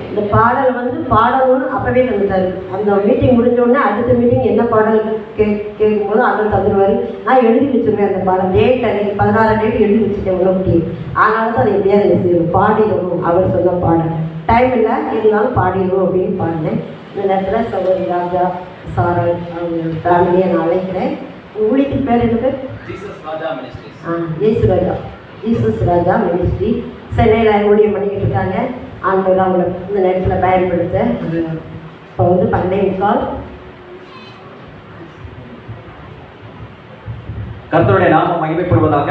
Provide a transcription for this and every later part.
இந்த பாடல் பாடணும்னு அப்பவே தந்துட்டாரு. அந்த மீட்டிங் முடிஞ்ச உடனே அடுத்த மீட்டிங் என்ன பாடல் கேட்கும்போது அதில் தந்துடுவார். நான் எழுதி வச்சுருவேன் அந்த பாடல் டேட், அன்னைக்கு 16 டேட் எழுதி வச்சுட்டேன் உணவுட்டி. ஆனாலும் தான் அதை எப்படியாவது பாடிடணும் அவர் சொன்ன பாடல். டைம் இல்லை இருந்தாலும் பாடிடணும் அப்படின்னு பாடினேன். இந்த நேரத்தில் சகோதரி ராஜா சாரல் அவங்க ஃபேமிலியை நான் அழைக்கிறேன். ஊழியத்துக்கு பேர் எனக்கு ஜீசஸ் ராஜா மினிஸ்ட்ரி சென்னையில் ஊழியம் பண்ணிக்கிட்டு இருக்காங்க. ஆண்கள் அவங்களை இந்த நேரத்தில் பயன்படுத்த இப்போ 12:15. கர்த்தருடைய நாமம் மகிமைப்படுவதாக.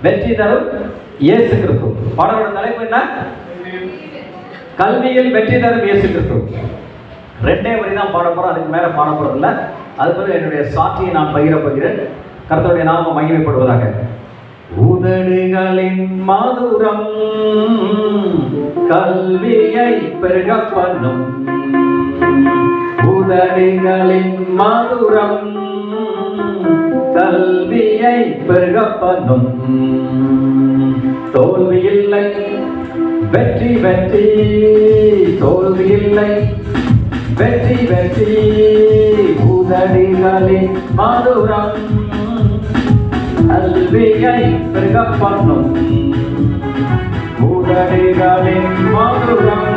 வெற்றி தரும் இயேசு கிறிஸ்து. பாடலோட தலைப்பு என்ன? கல்வியில் வெற்றி தரும் இயேசு கிறிஸ்து. 2 வரி தான் பாட போறோம், அதுக்கு மேல பாட போறதில்லை. அது பிறகு என்னுடைய சாட்சியை நான் பகிர போகிறேன். கர்த்தருடைய நாமம் மகிமைப்படுவதாக. உதடுகளின் மதுரம் கல்வியை பெருக பண்ணும். உதடுகளின் மதுரம் கல்வியை பெருக பண்ணும். தோல்வி இல்லை வெற்றி வெற்றி, தோல்வி இல்லை வெற்றி வெற்றி. உதடுகளின் மதுரம் கல்வியை பெருக பண்ணும். உதடுகளின் மதுரம்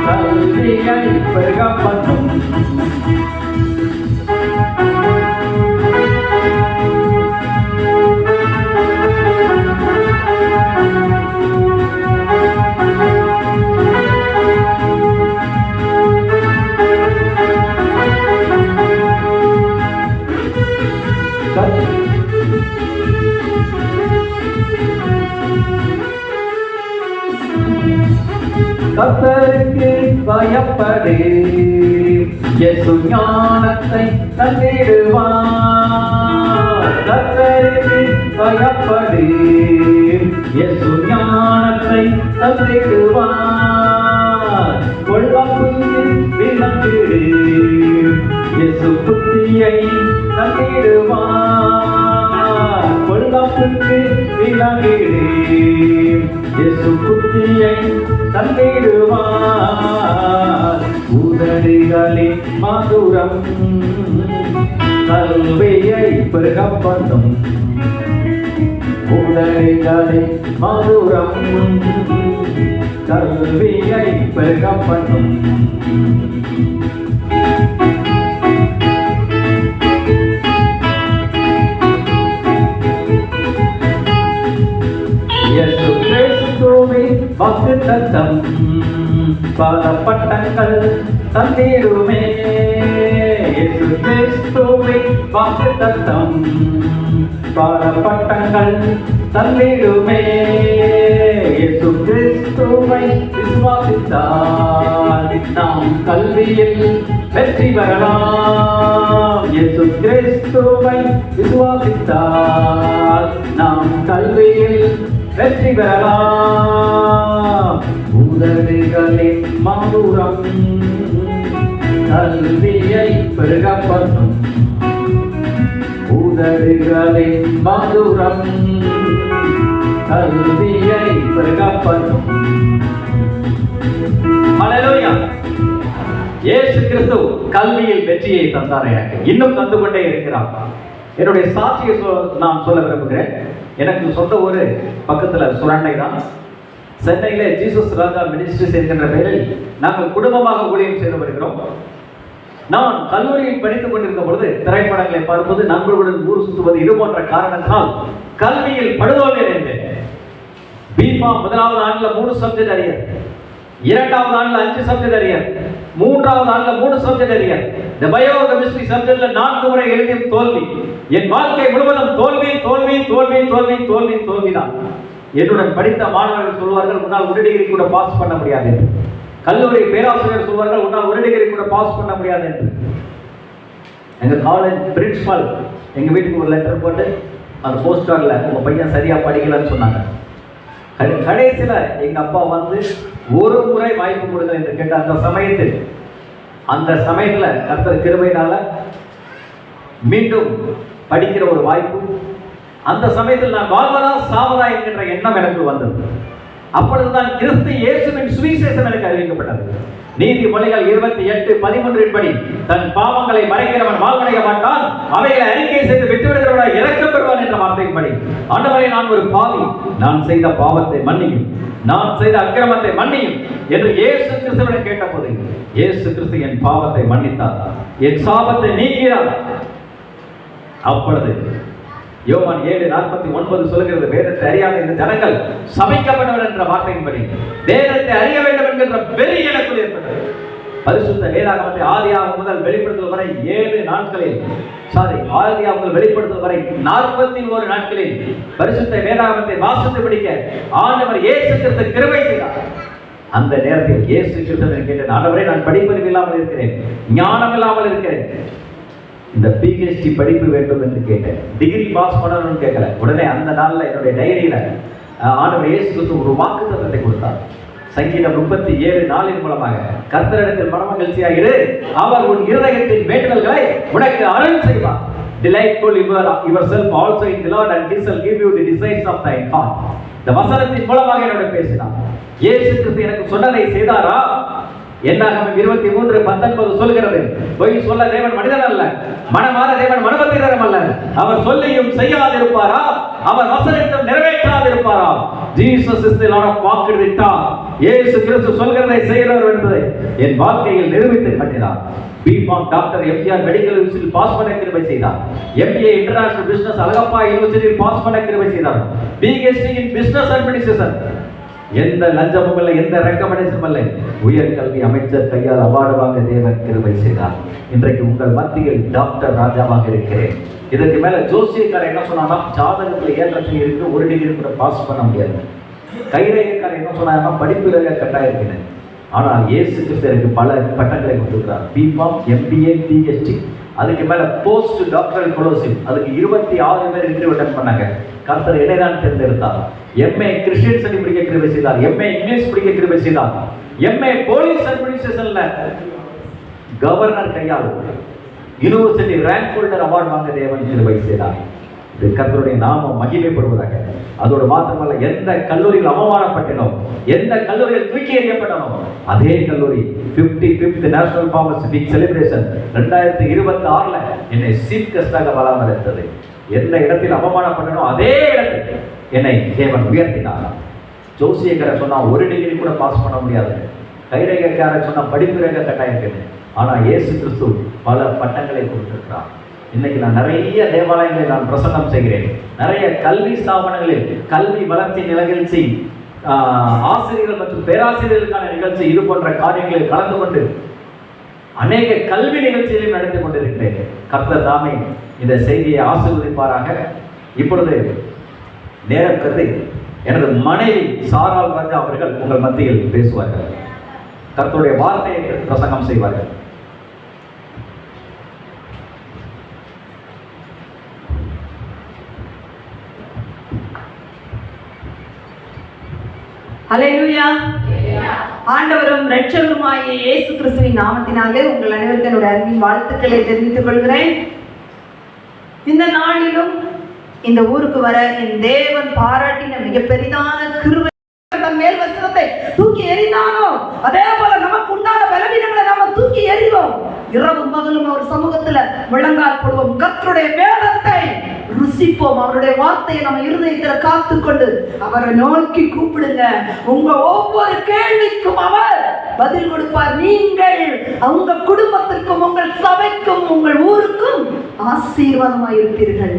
கல்வியை பெருக பண்ணும். கர்த்தருக்கு பயப்படு, இயேசு ஞானத்தை தந்திடுவார். கர்த்தருக்கு பயப்படு, இயேசு ஞானத்தை தந்திடுவார். கொள்ளாப்புக்கு விளங்கிடு, இயேசு புத்தியை தந்திடுவார். கொள்ளாப்புக்கு விளங்கிடு, இயேசு புத்தியை தந்திடுவார். உதடுகளின் மதுரம் கல்வியை பெருக பண்ணும். உதடுகளின் மதுரம் கல்வியை பெருக பண்ணும். இயேசு கிறிஸ்துவின் வாக்குத்தத்தம் பல பட்டங்கள் தந்திடுமே. இயேசு கிறிஸ்துவின் வாக்குத்தத்தம் பல பட்டங்கள் தந்திடுமே. இயேசு கிறிஸ்துவை விசுவாசித்தால் நாம் கல்வியில் வெற்றி பெறலாம். இயேசு கிறிஸ்துவை விசுவாசித்தால் நாம் கல்வியில் வெற்றி பெறலாம். உதடுகளின் மதுரம் கல்வியை பெருக பண்ணும். உதடுகளின் மதுரம் கல்வியை பெருக பண்ணும். ஹல்லேலூயா. இயேசு கிறிஸ்து கல்வியில் வெற்றியை தந்தார். எனக்கு இன்னும் தந்து கொண்டே இருக்கிறார். என்னுடைய சாட்சியை நான் சொல்ல விரும்புகிறேன். எனக்கு சொந்த ஊர் பக்கத்தில் சுரண்டை தான். சென்னையிலே ஜீசஸ் ராஜா மினிஸ்ட்ரிஸ் என்கின்ற பெயரில் நாங்கள் குடும்பமாக ஊழியம் செய்து வருகிறோம். நான் கல்லூரியில் படித்துக் கொண்டிருந்த பொழுது திரைப்படங்களை பார்ப்பது, நண்பர்களுடன் ஊர் சுற்றுவது, இது போன்ற காரணத்தால் கல்வியில் படுதோல்வி அடைந்தேன். பிஃபார்ம் 1வது ஆண்டில் 3 சப்ஜெக்ட் அரியர், 2வது ஆண்டில் 5 சப்ஜெக்ட் அரியர், 3வது ஆண்டில் 3 சப்ஜெக்ட் அரியர். இந்த பயோ கெமிஸ்ட்ரி சப்ஜெக்ட்ல 4 முறை எழுதிய தோல்வி. என் வாழ்க்கை முழுவதும் தோல்வி தோல்வி தோல்வி தோல்வி தோல்வி தோல்விதான். என்னுடன் படித்த மாணவர்கள் சொல்வார்கள், உன்னால் 1 டிகிரி கூட பாஸ் பண்ண முடியாது என்று. கல்லூரி பேராசிரியர் சொல்வார்கள், உன்னால் 1 டிகிரி கூட பாஸ் பண்ண முடியாது என்று. எங்க காலேஜ் பிரின்சிபால் எங்க வீட்டுக்கு ஒரு லெட்டர் போட்டு அந்த போஸ்ட் கார்டில் உங்க பையன் சரியா படிக்கலன்னு சொன்னாங்க. கடைசியில் எங்க அப்பா வந்து ஒரு முறை வாய்ப்பு கொடுங்க என்று கேட்ட அந்த சமயத்தில் கர்த்தர் கிருபையினால மீண்டும் படிக்கிற ஒரு வாய்ப்பு அந்த சமயத்தில் நான் வாழ்வதா சாவதா என்கின்ற எண்ணம் எனக்கு வந்தது. அப்பொழுதுதான் கிறிஸ்து இயேசுவின் சுவிசேஷம் எனக்கு அறிவிக்கப்பட்டது. நீதிமொழிகள் 28:13 படி தன் பாவங்களை மறைக்கிறவன் வாழ்வடைய மாட்டான், அவைகளை அறிக்கை செய்து விட்டுவிடுகிறவனை இரக்கம் பெறுவான் என்ற வார்த்தையின்படி, ஆண்டவரே நான் ஒரு பாவி, நான் செய்த பாவத்தை மன்னியும், நான் செய்த அக்கிரமத்தை மன்னியும் என்று இயேசு கிறிஸ்துவிடம் கேட்டபோது இயேசு கிறிஸ்து என் பாவத்தை மன்னித்தார், என் சாபத்தை நீக்கிறார். அப்பொழுது யோவான் 7:49 சொல்கிறது, வேதத்தை அறியாத இந்த ஜனங்கள் சபிக்கப்பட்டவர் என்ற வார்த்தையின்படி வேதத்தை அறிய வேண்டும் என்கின்ற வெறி எனக்குள் ஏற்பட்டது. பரிசுத்த வேதாகமத்தை ஆதியாகமம் முதல் வெளிப்படுத்துதல் வரை 7 நாட்களில், ஆதியாகமம் முதல் வெளிப்படுத்துதல் வரை 41 நாட்களில் பரிசுத்த வேதாகமத்தை வாசித்து படிக்க ஆண்டவர் இயேசு கிறிஸ்து கிருபை செய்தார். அந்த நேரத்தில் இயேசு கிறிஸ்துவிடம் கேட்டேன், ஆண்டவரே நான் படிப்பறிவு இல்லாமல் இருக்கிறேன், ஞானம் இல்லாமல் இருக்கிறேன், இந்த PhD படிப்பு வேண்டும் என்று கேட்டேன். டிகிரி பாஸ் பண்ணணும்னு கேட்கல. உடனே அந்த நாளில் என்னுடைய டைரியில ஆண்டவர் இயேசு கிறிஸ்து ஒரு வாக்குத்தத்தத்தை கொடுத்தார். சங்கீதம் 37:4 மூலமாக, கர்த்தரிடத்தில் மனமகிழ்ச்சியாக இரு, அவர் உன் இருதயத்தின் வேண்டுதல்களை உனக்கு அருள் செய்வார். Delightful yourself also in the Lord and He shall give you the desires of thy heart. இந்த வசனத்தின் மூலமாக என்னோட பேசினார். இயேசு கிறிஸ்து எனக்கு சொன்னதை செய்தாரா? என்னாகமம் 23:19 சொல்கிறது, பொய் சொல்ல தேவன் மனிதன் அல்ல, மனமாற தேவன் மனுபத்திரரும் அல்ல, அவர் சொல்லியும் செய்யாதிருப்பாரா, அவர் வசனத்தையும் நிறைவேற்றாதிருப்பாரா? Jesus is the Lord of walked it all. இயேசு கிறிஸ்து சொல்கிறதை செய்கிறவர் என்பதை என் வாழ்க்கையில் நிரூபித்து காட்டினார். பிஃபார்ம் டாக்டர் எம்ஜிஆர் மெடிக்கல் யூனிவர்சிட்டியில் பாஸ் பண்ண கிருபை செய்தார். MBA இன்டர்நேஷனல் பிசினஸ் அழகப்பா யூனிவர்சிட்டியில் பாஸ் பண்ண கிருபை செய்தார். PhD இன் பிசினஸ் அட்மினிஸ்ட்ரேஷன், எந்த லஞ்சமும் இல்லை, எந்த ரெக்கமெண்டேஷனும் இல்லை, உயர்கல்வி அமைச்சர் கையால் அவார்டு வாங்க தேவன் கிருபை செய்தார். இன்றைக்கு உங்கள் மத்தியில் டாக்டர் ராஜாவாக இருக்கிறேன். இதற்கு மேல ஜோசியக்காரர் என்ன சொன்னா, ஜாதகத்தில் 7 இருக்கு, 1 டிகிரி கூட பாஸ் பண்ண முடியாது. கைரேகைக்காரர் என்ன சொன்னா, படிப்பு கட்டாயம் இருக்கிறேன். ஆனால் இயேசு கிறிஸ்து எனக்கு பல பட்டங்களை கொடுத்திருக்கிறார். பிஃபார்ம், MBA, PhD, அதுக்கு மேல போஸ்ட் டாக்டரல் ஃபெலோஷிப், அதுக்கு 26 பேர் இன்டர்வியூ அட்டெண்ட் பண்ணாங்க. கர்த்தர் என்னை தான் தேர்ந்தெடுத்தார். MA கிறிஸ்டியன் ஸ்டடி படிக்க கிருபை செய்தார், MA இங்கிலீஷ் படிக்க கிருபை செய்தார், MA போலீஸ் அட்மினிஸ்ட்ரேஷன்ல கவர்னர் கையால் யூனிவர்சிட்டி ரேங்க் ஹோல்டர் அவார்டு வாங்க தேவன் கிருபை செய்தார். இது கர்த்தருடைய நாமம் மகிமைப்படுவதாக. அதோடு மாத்திரமல்ல, எந்த கல்லூரியில் அவமானப்பட்டனோ, எந்த கல்லூரியில் தூக்கி எறியப்பட்டனோ, அதே கல்லூரி 55th national pharmacy week celebration 2026 என்னை சீஃப் கெஸ்டாக வராமல் இருந்தது. எந்த இடத்தில் அவமானப்பட்டனோ அதே இடத்தில் என்னை தேவன் உயர்த்தினார். ஜோசியக்காரர் சொன்னா 1 டிகிரி கூட பாஸ் பண்ண முடியாது, கைரேகைக்காரர் சொன்னா படிப்பு ரேகை கட்டாயம் இருக்குது. ஆனா இயேசு கிறிஸ்து பல பட்டங்களை கொடுத்திருக்கிறார். இன்னைக்கு நான் நிறைய தேவாலயங்களை நான் பிரசன்னம் செய்கிறேன். நிறைய கல்வி ஸ்தாபனங்களில் கல்வி வளர்ச்சி நிகழ்ச்சி, ஆசிரியர்கள் மற்றும் பேராசிரியர்களுக்கான நிகழ்ச்சி, இது போன்ற காரியங்களில் கலந்து கொண்டு அநேக கல்வி நிகழ்ச்சிகளையும் நடத்தி கொண்டிருக்கிறேன். கர்த்தர் தாமே இந்த செய்தியை ஆசீர்வதிப்பாராக. இப்பொழுது நேரம் கருதி எனது மனைவி சாரால் ராஜா அவர்கள் உங்கள் மத்தியில் பேசுவார்கள். கர்த்தருடைய வார்த்தையை பிரசங்கம் செய்வார்கள். ஹல்லேலூயா. ஆண்டவரும் இரட்சகருமாகிய இயேசு கிறிஸ்துவின் நாமத்தினாலே உங்கள் அனைவருக்கும் என்னுடைய அன்பின் வாழ்த்துக்களை தெரிவித்துக் கொள்கிறேன். இந்த நாளிலும் இந்த ஊருக்கு வர என் தேவன் பாராட்டின மிக பெரிதான கிருபை. தன் மேல் வஸ்திரத்தை தூக்கி எறிந்தானோ அதே போல நமக்கு உண்டான பலவீனங்களை நாம தூக்கி எறிவோம். இரவும் பகலும் அவர் சமூகத்துல முழங்கால் போடுவோம். கர்த்தருடைய வேதத்தை ருசிப்போம். அவருடைய வார்த்தையை நம்ம இருதயத்துல காத்துக்கொண்டு அவரை நோக்கி கூப்பிடுங்க. உங்க ஒவ்வொரு கேள்விக்கும் அவர் பதில் கொடுப்பார். நீங்கள் உங்க குடும்பத்திற்கும் உங்கள் சபைக்கும் உங்கள் ஊருக்கும் ஆசீர்வாதமாய் இருப்பீர்கள்.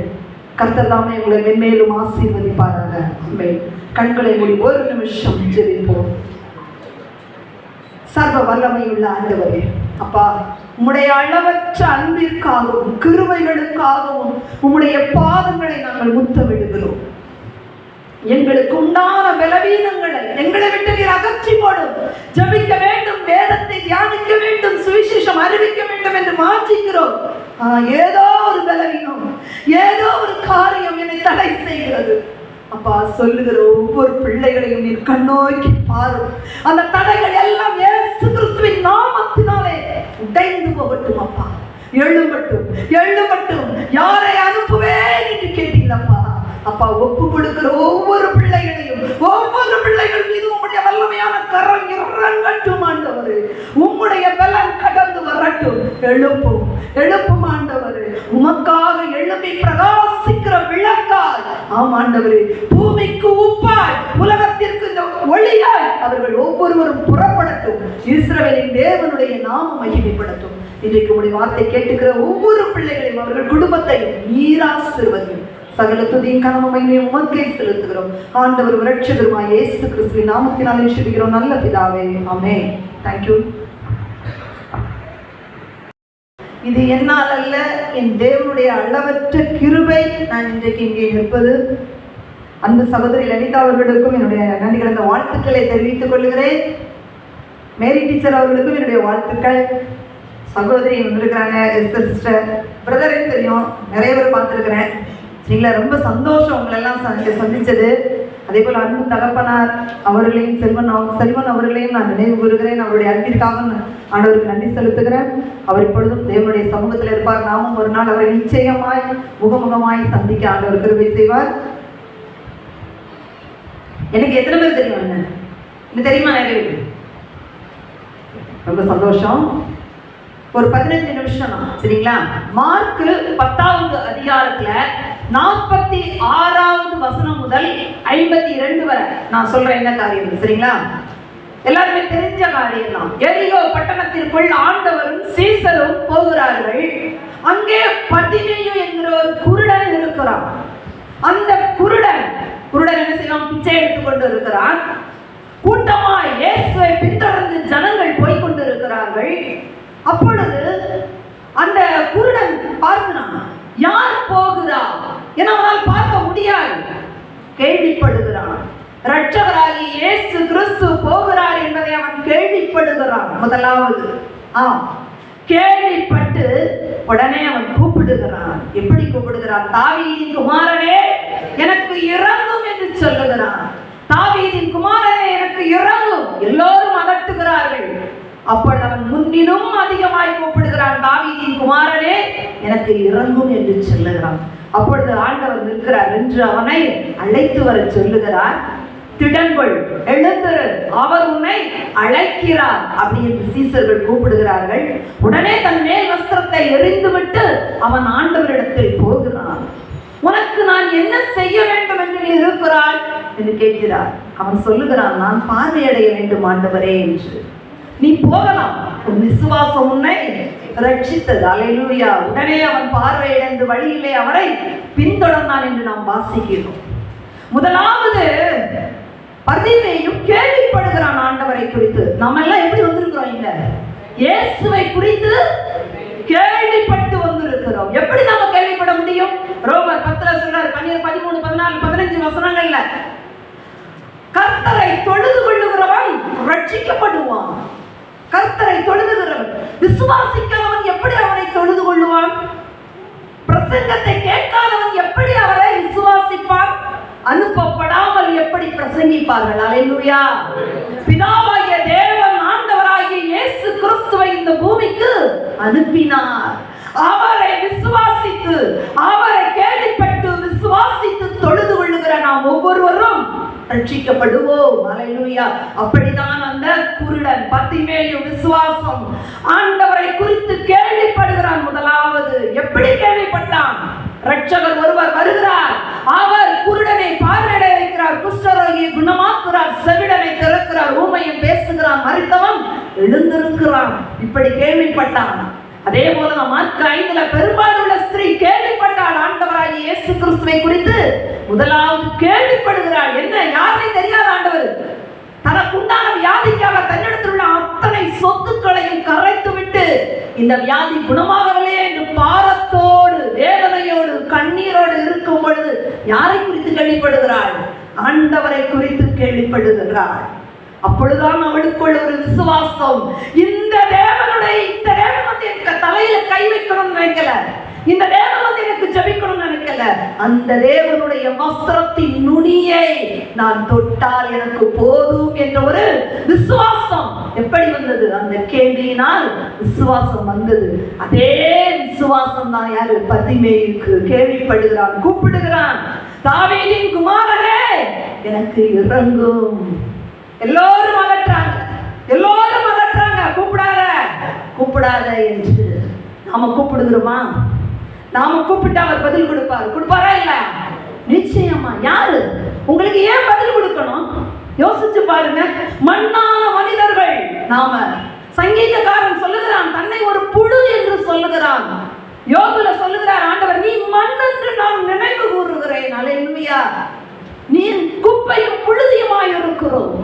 கர்த்தர் தாமே உங்களை மென்மேலும் ஆசீர்வதிப்பாராக. ஆமென். கண்களை மூடி ஒரு நிமிஷம் ஜெபிப்போம். சர்வ வல்லமையுள்ள ஆண்டவரே, அப்பா, உம்முடைய அளவற்ற அன்பிற்காகவும் கிருபைகளுக்காகவும் உம்முடைய பாதங்களை நாங்கள் முத்தமிடுகிறோம். எங்களுக்கு உண்டான பலவீனங்களை எங்களை விட்டு நீர் அகற்றி போடும். ஜெபிக்க வேண்டும், வேதத்தை தியானிக்க வேண்டும், சுவிசேஷம் அறிவிக்க வேண்டும் என்று மாற்றிக்கிறோம். ஏதோ ஒரு பலவீனம், ஏதோ ஒரு காரியம் என்னை தடை செய்கிறது. அப்பா, சொல்லுகிற ஒவ்வொரு பிள்ளைகளையும் நீர் கண்ணோக்கி பாரும். அந்த தடைகள் எல்லாம் இயேசு கிறிஸ்துவின் நாமத்தினாலே உடைந்து போகட்டும். அப்பா, எழும்பட்டும், எழும்பட்டும். யாரை அனுப்புவேன் என்று கேட்டீங்களப்பா, அப்பா ஒப்பு கொடுக்கிற ஒவ்வொரு பிள்ளைகளையும், ஒவ்வொரு பிள்ளைகள் மீது உம்முடைய வல்லமையான கரம் இறங்கட்டும் ஆண்டவரே. உம்முடைய பலன் கடந்து வரட்டும். எழுப்பும் எழுப்பும் ஆண்டவரே. உமக்காக எழுப்பி பிரகாசிக்கிற விளக்காய், ஆம் ஆண்டவரே, பூமிக்கு உப்பாய், உலகத்திற்கு இந்த ஒளியாய் அவர்கள் ஒவ்வொருவரும் புறப்படட்டும். இஸ்ரவேலின் தேவனுடைய நாமம் மகிமைப்படட்டும். இன்றைக்கு உடைய வார்த்தை கேட்டுக்கிற ஒவ்வொரு பிள்ளைகளையும், அவர்கள் குடும்பத்தையும் நீராசீர்வதியும். சகல துதியும் கனமையும் உமக்கே செலுத்துகிறோம். ஆண்டவர் இரட்சகருமாய் இயேசு கிறிஸ்துவின் நாமத்தினாலே ஜெபிக்கிறோம் நல்ல பிதாவே, ஆமென். தேங்க்யூ. இது என்னால் அல்ல, என் தேவனுடைய அளவற்ற கிருபை நான் இன்றைக்கு இங்கே நிற்பது. அன்பு சகோதரி லலிதா அவர்களுக்கும் என்னுடைய நன்றி கலந்த வாழ்த்துக்களை தெரிவித்துக் கொள்கிறேன். மேரி டீச்சர் அவர்களுக்கும் என்னுடைய வாழ்த்துக்கள். சகோதரி வந்திருக்கிறாங்க, எஸ்தர் சிஸ்டர், பிரதரையும் தெரியும், நிறைய பேர் பார்த்துருக்கிறேன். சரிங்களா, ரொம்ப சந்தோஷம் உங்களெல்லாம் சந்திச்சது. அதே போல் அன்பு தகப்பனார் அவர்களையும் செல்வன் அவர்களையும் நான் நினைவு கூறுகிறேன். அவருடைய அன்பிற்காக ஆண்டவருக்கு நன்றி செலுத்துகிறேன். அவர் இப்பொழுதும் தேவனுடைய சமூகத்தில் இருப்பார். நாமும் ஒரு நாள் அவரை நிச்சயமாய் முகமுகமாய் சந்திக்க ஆண்டவர் கிருபை செய்வார். எனக்கு எத்தனை பேர் தெரியும்? என்ன தெரியுமா? நிறைய பேர். ரொம்ப சந்தோஷம். ஒரு 15 நிமிஷம் தான், சரிங்களா? மார்க் 10வது அதிகாரத்துல 46வது வசனம் முதல் 52 வரை நான் சொல்றேன் என்ன காரியம், சரிங்களா? எல்லாருமே தெரிஞ்ச காரியம் தான். எரிகோ பட்டணத்திற்குள் ஆண்டவரும் சீசரும் போகிறார்கள். அங்கே பர்திமேயு என்கிற ஒரு குருடன் இருக்கிறான். அந்த குருடன் என்ன செய்வான்? பிச்சை எடுத்துக்கொண்டு இருக்கிறான். கூட்டமாய் இயேசுவை பின்தொடர்ந்து ஜனங்கள் போய்கொண்டு இருக்கிறார்கள். அப்பொழுது அந்த குருடன் பார்க்கிறான், யார் போகிறா என அவனால் பார்க்க முடியாது. கேள்விப்படுகிறான், இரட்சகராகிய இயேசு கிறிஸ்து போகிறார் என்பதை அவன் கேள்விப்படுகிறான். முதலாவது கேள்விப்பட்டு உடனே அவன் கூப்பிடுகிறான். எப்படி கூப்பிடுகிறான்? தாவீதின் குமாரனே எனக்கு இறங்கும் என்று சொல்லுகிறான். தாவீதின் குமாரனே எனக்கு இறங்கும். எல்லோரும் அதட்டுகிறார்கள். அப்பொழுது அவன் முன்னிலும் அதிகமாய் கூப்பிடுகிறான், தாவீதின் குமாரனே எனக்கு இறங்கும் என்று சொல்லுகிறான். அப்பொழுது ஆண்டவர் நிற்கிறார் என்று அவனை அழைத்து வர சொல்லுகிறார். திடன்கொள், எழுந்திரு, அவர் உன்னை அழைக்கிறார் அப்படி என்று சீசர்கள் கூப்பிடுகிறார்கள். உடனே தன் மேல் வஸ்திரத்தை எறிந்துவிட்டு அவன் ஆண்டவரிடத்தில் போகிறான். உனக்கு நான் என்ன செய்ய வேண்டும் என்று நீ இருக்கிறாய் என்று கேட்கிறார். அவன் சொல்லுகிறான், நான் பார்வையடைய வேண்டும் ஆண்டவரே என்று. நீ போகலாம், உன் விசுவாசம் உன்னை ரட்சித்தது. அல்லேலூயா. உடனே அவன் பார்வையிழந்து வழியிலே அவரை பின்தொடர்ந்தான் என்று நாம் வாசிக்கிறோம். முதலாவது பர்திமேயு கேள்விப்படுகிறான் ஆண்டவரை குறித்து. நாம எல்லாம் எப்படி வந்திருக்கிறோம்? இங்க இயேசுவை குறித்து கேள்விப்பட்டு வந்திருக்கிறோம். எப்படி நாம கேள்விப்பட முடியும்? ரோமர் 10 சொல்றாரு, 13, 14, 15 வசனங்கள்ல கர்த்தரை தொழுது கொள்ளுகிறவன் ரட்சிக்கப்படுவான். கர்த்தரை தொழுதுகிறவன், விசுவாசிக்காதவன் எப்படி அவனை தொழுது கொள்ளுவான்? பிரசங்கத்தை கேட்காதவன் எப்படி அவரை விசுவாசிப்பான்? அனுப்பப்படாமல் எப்படி பிரசங்கிப்பார்கள்? அல்லேலூயா. பிதாவாகிய தேவன் ஆண்டவராகிய இயேசு கிறிஸ்துவை இந்த பூமிக்கு அனுப்பினார். அவரை விசுவாசித்து, அவரை கேள்விப்பட்டு விசுவாசித்து தொழுது கொள்ளுகிற நாம் ஒவ்வொருவரும் ரட்சிக்கப்படுவோம். அல்லேலூயா. அப்படிதான் அந்த குருடன் பர்திமேயு விசுவாசம் ஆண்டவரை குறித்து கேள்விப்படுகிறான். முதலாவது எப்படி கேள்விப்பட்டான்? இரட்சகர் ஒருவர் வருகிறார், அவர் குருடனை பார்வையிட வைக்கிறார், குஷ்டரோகியை குணமாக்குறார், செவிடனை திறக்கிறார், ஊமையை பேசுகிறான், மரித்தவன் எழுந்திருக்கிறான். இப்படி கேள்விப்பட்டான். அதே போல மார்க் 5ல பெரும்பாலுள்ள ஸ்திரீ கேள்விப்பட்டாள் ஆண்டவராகிய இயேசு கிறிஸ்துவை குறித்து. முதலாவது கேள்விப்படுகிறாள். என்ன? யாருமே தெரியாத ஆண்டவர் தனக்குண்டான வியாதிக்காக தன்னிடத்தில் உள்ள அத்தனை சொத்துக்களையும் கரைத்து விட்டு இந்த வியாதி குணமாகவில்லை என்று பாரத்தோடு, வேதனையோடு, கண்ணீரோடு இருக்கும் பொழுது யாரை குறித்து கேள்விப்படுகிறாள்? ஆண்டவரை குறித்து கேள்விப்படுகிறாள். அப்பொழுதுதான் அவளுக்குள்ள ஒரு விசுவாசம். இந்த தேவன் வந்து எனக்கு தலையில கை வைக்கணும்னு நினைக்கல, இந்த தேவன் வந்து எனக்கு ஜெபிக்கணும்னு நினைக்கல, அந்த தேவனுடைய வஸ்திரத்தின் நுனியை நான் தொட்டால் எனக்கு போதும் என்ற ஒரு விசுவாசம் எப்படி வந்தது? அந்த கேள்வியினால் விசுவாசம் வந்தது. அதே விசுவாசம் தான் யாரு? பர்திமேயுக்கு. கேள்விப்படுகிறான், கூப்பிடுகிறான், தாவீதின் குமாரனே எனக்கு இறங்கும். எல்லோரும் அகற்றாங்க, எல்லோரும் அகற்றாங்க. கூப்பிடாத கூப்பிடாத என்று நாம கூப்பிடுகிறோமா? நாம கூப்பிட்டு அவர் பதில் கொடுப்பாரா இல்ல? நிச்சயமா. யாரு உங்களுக்கு ஏன் பதில் கொடுக்கணும்? யோசிச்சு பாருங்க. மண்ணான மனிதர்கள் நாம. சங்கீதக்காரன் சொல்லுகிறான், தன்னை ஒரு புழு என்று சொல்லுகிறான். யோகுல சொல்லுகிறார் ஆண்டவர், நீ மண் என்று நான் நினைவு கூறுகிறேன். அல்லேலூயா. நீ குப்பையும் புழுதியுமாய் இருக்கிறோம்.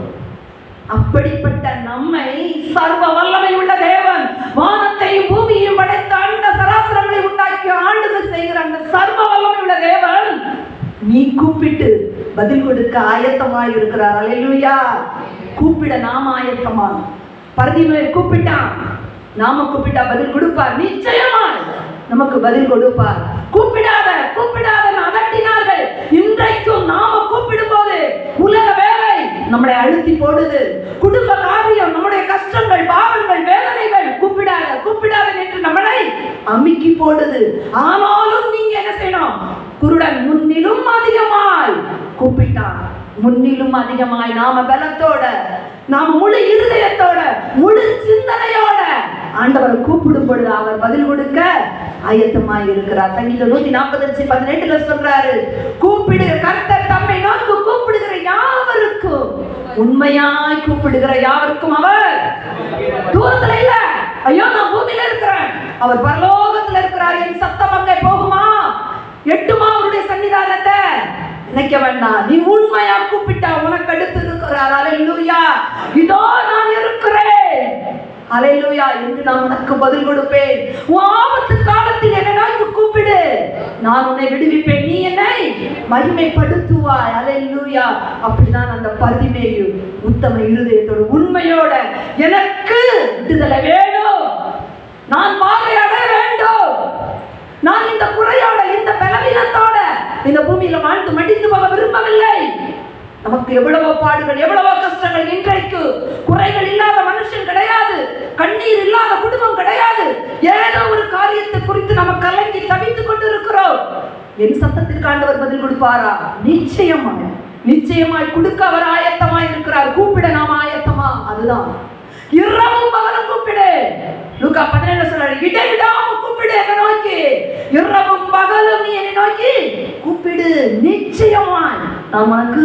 அப்படிப்பட்ட நம்மை சர்வ வல்லமை உள்ள தேவன், வானத்தையும் பூமியையும் படைத்த அண்ட சராசரங்களை உண்டாக்கி ஆளுகை செய்கிற அந்த சர்வ வல்லமை உள்ள தேவன் நீ கூப்பிட்டு பதில் கொடுக்க ஆயத்தமாய் இருக்கிறார். அல்லேலூயா. கூப்பிட நாம ஆயத்தமா? பரதிமேல் கூப்பிட்டான், நாம கூப்பிட்டா பதில் கொடுப்பார். நிச்சயமா நமக்கு பதில் கொடுப்பார். கூப்பிடாத கூப்பிடாத அதட்டினார்கள். இன்றைக்கும் நாம கூப்பிடும் போது உலக வேலை நம்மளை அழுத்தி போடுது. குடும்ப காரியம், நம்முடைய கஷ்டங்கள், பாவங்கள், வேதனைகள் கூப்பிடாத கூப்பிடாத என்று நம்மளை அமுக்கி போடுது. ஆனாலும் நீங்க என்ன செய்யணும்? குருடன் முன்னிலும் அதிகமாய் கூப்பிட்டான். முன்னிலும் அதிகமாய் நாம பலத்தோட, நாம முழு இருதயத்தோட, முழு சிந்தனையோட ஆண்டவர் கூப்பிடும் பொழுது அவர் பதில் கொடுக்க ஆயத்தமாய் இருக்கிறார். சங்கீதம் 145:18 சொல்றாரு, கூப்பிடு கர்த்தர் தம்மை நோக்கி கூப்பிடுகிற யாவருக்கும், உண்மையாய் கூப்பிடுகிற யாவருக்கும் அவர் தூரத்துல இல்ல. ஐயோ நான் பூமியில இருக்கிறேன், அவர் பரலோகத்துல இருக்கிறார், என் சத்தம் அங்கே போகுமா, எட்டுமா அவருடைய சன்னிதானத்தை? நினைக்க வேண்டாம். நீ உண்மையா கூப்பிட்டா உனக்கு அடுத்து இருக்கிறார். அல்லேலூயா. இதோ நான் இருக்கிறேன், அல்லேலூயா என்று நான் உனக்கு பதில் கொடுப்பேன். உன் ஆபத்து காலத்தில் என்னை நோக்கி கூப்பிடு, நான் உன்னை விடுவிப்பேன், நீ என்னை மகிமைப்படுத்துவாய். அல்லேலூயா. அப்படிதான் அந்த பரிமேயும் உத்தம இருதயத்தோட உண்மையோட, எனக்கு விடுதலை வேணும், நான் பார்வையட வேண்டும், நான் இந்த குறையோட, இந்த பலவீனத்தோட இந்த பூமியில வாழ்ந்து மடிந்து போக விரும்பவில்லை. நமக்கு எவ்வளவோ பாடுகள், எவ்வளவோ கஷ்டங்கள். இன்றைக்கு குறைகள் இல்லாத மனுஷன் கிடையாது, கண்ணீர் இல்லாத குடும்பம் கிடையாது. ஏதோ ஒரு காரியத்தை குறித்து நம்ம கலங்கி தவித்துக் கொண்டு இருக்கிறோம். என் சத்தத்திற்கு ஆண்டவர் பதில் கொடுப்பாரா? நிச்சயமாய் நிச்சயமாய் கொடுக்க அவர் ஆயத்தமாய் இருக்கிறார். கூப்பிட நாம ஆயத்தமா? அதுதான் இரவும் பகலும் கூப்பிடு. லூக்கா 17 சொல்றாரு, இடைவிடாம கூப்பிடு என்னை நோக்கி, இரவும் பகலும் நீ என்னை நோக்கி கூப்பிடு, நிச்சயமாய் நான் உனக்கு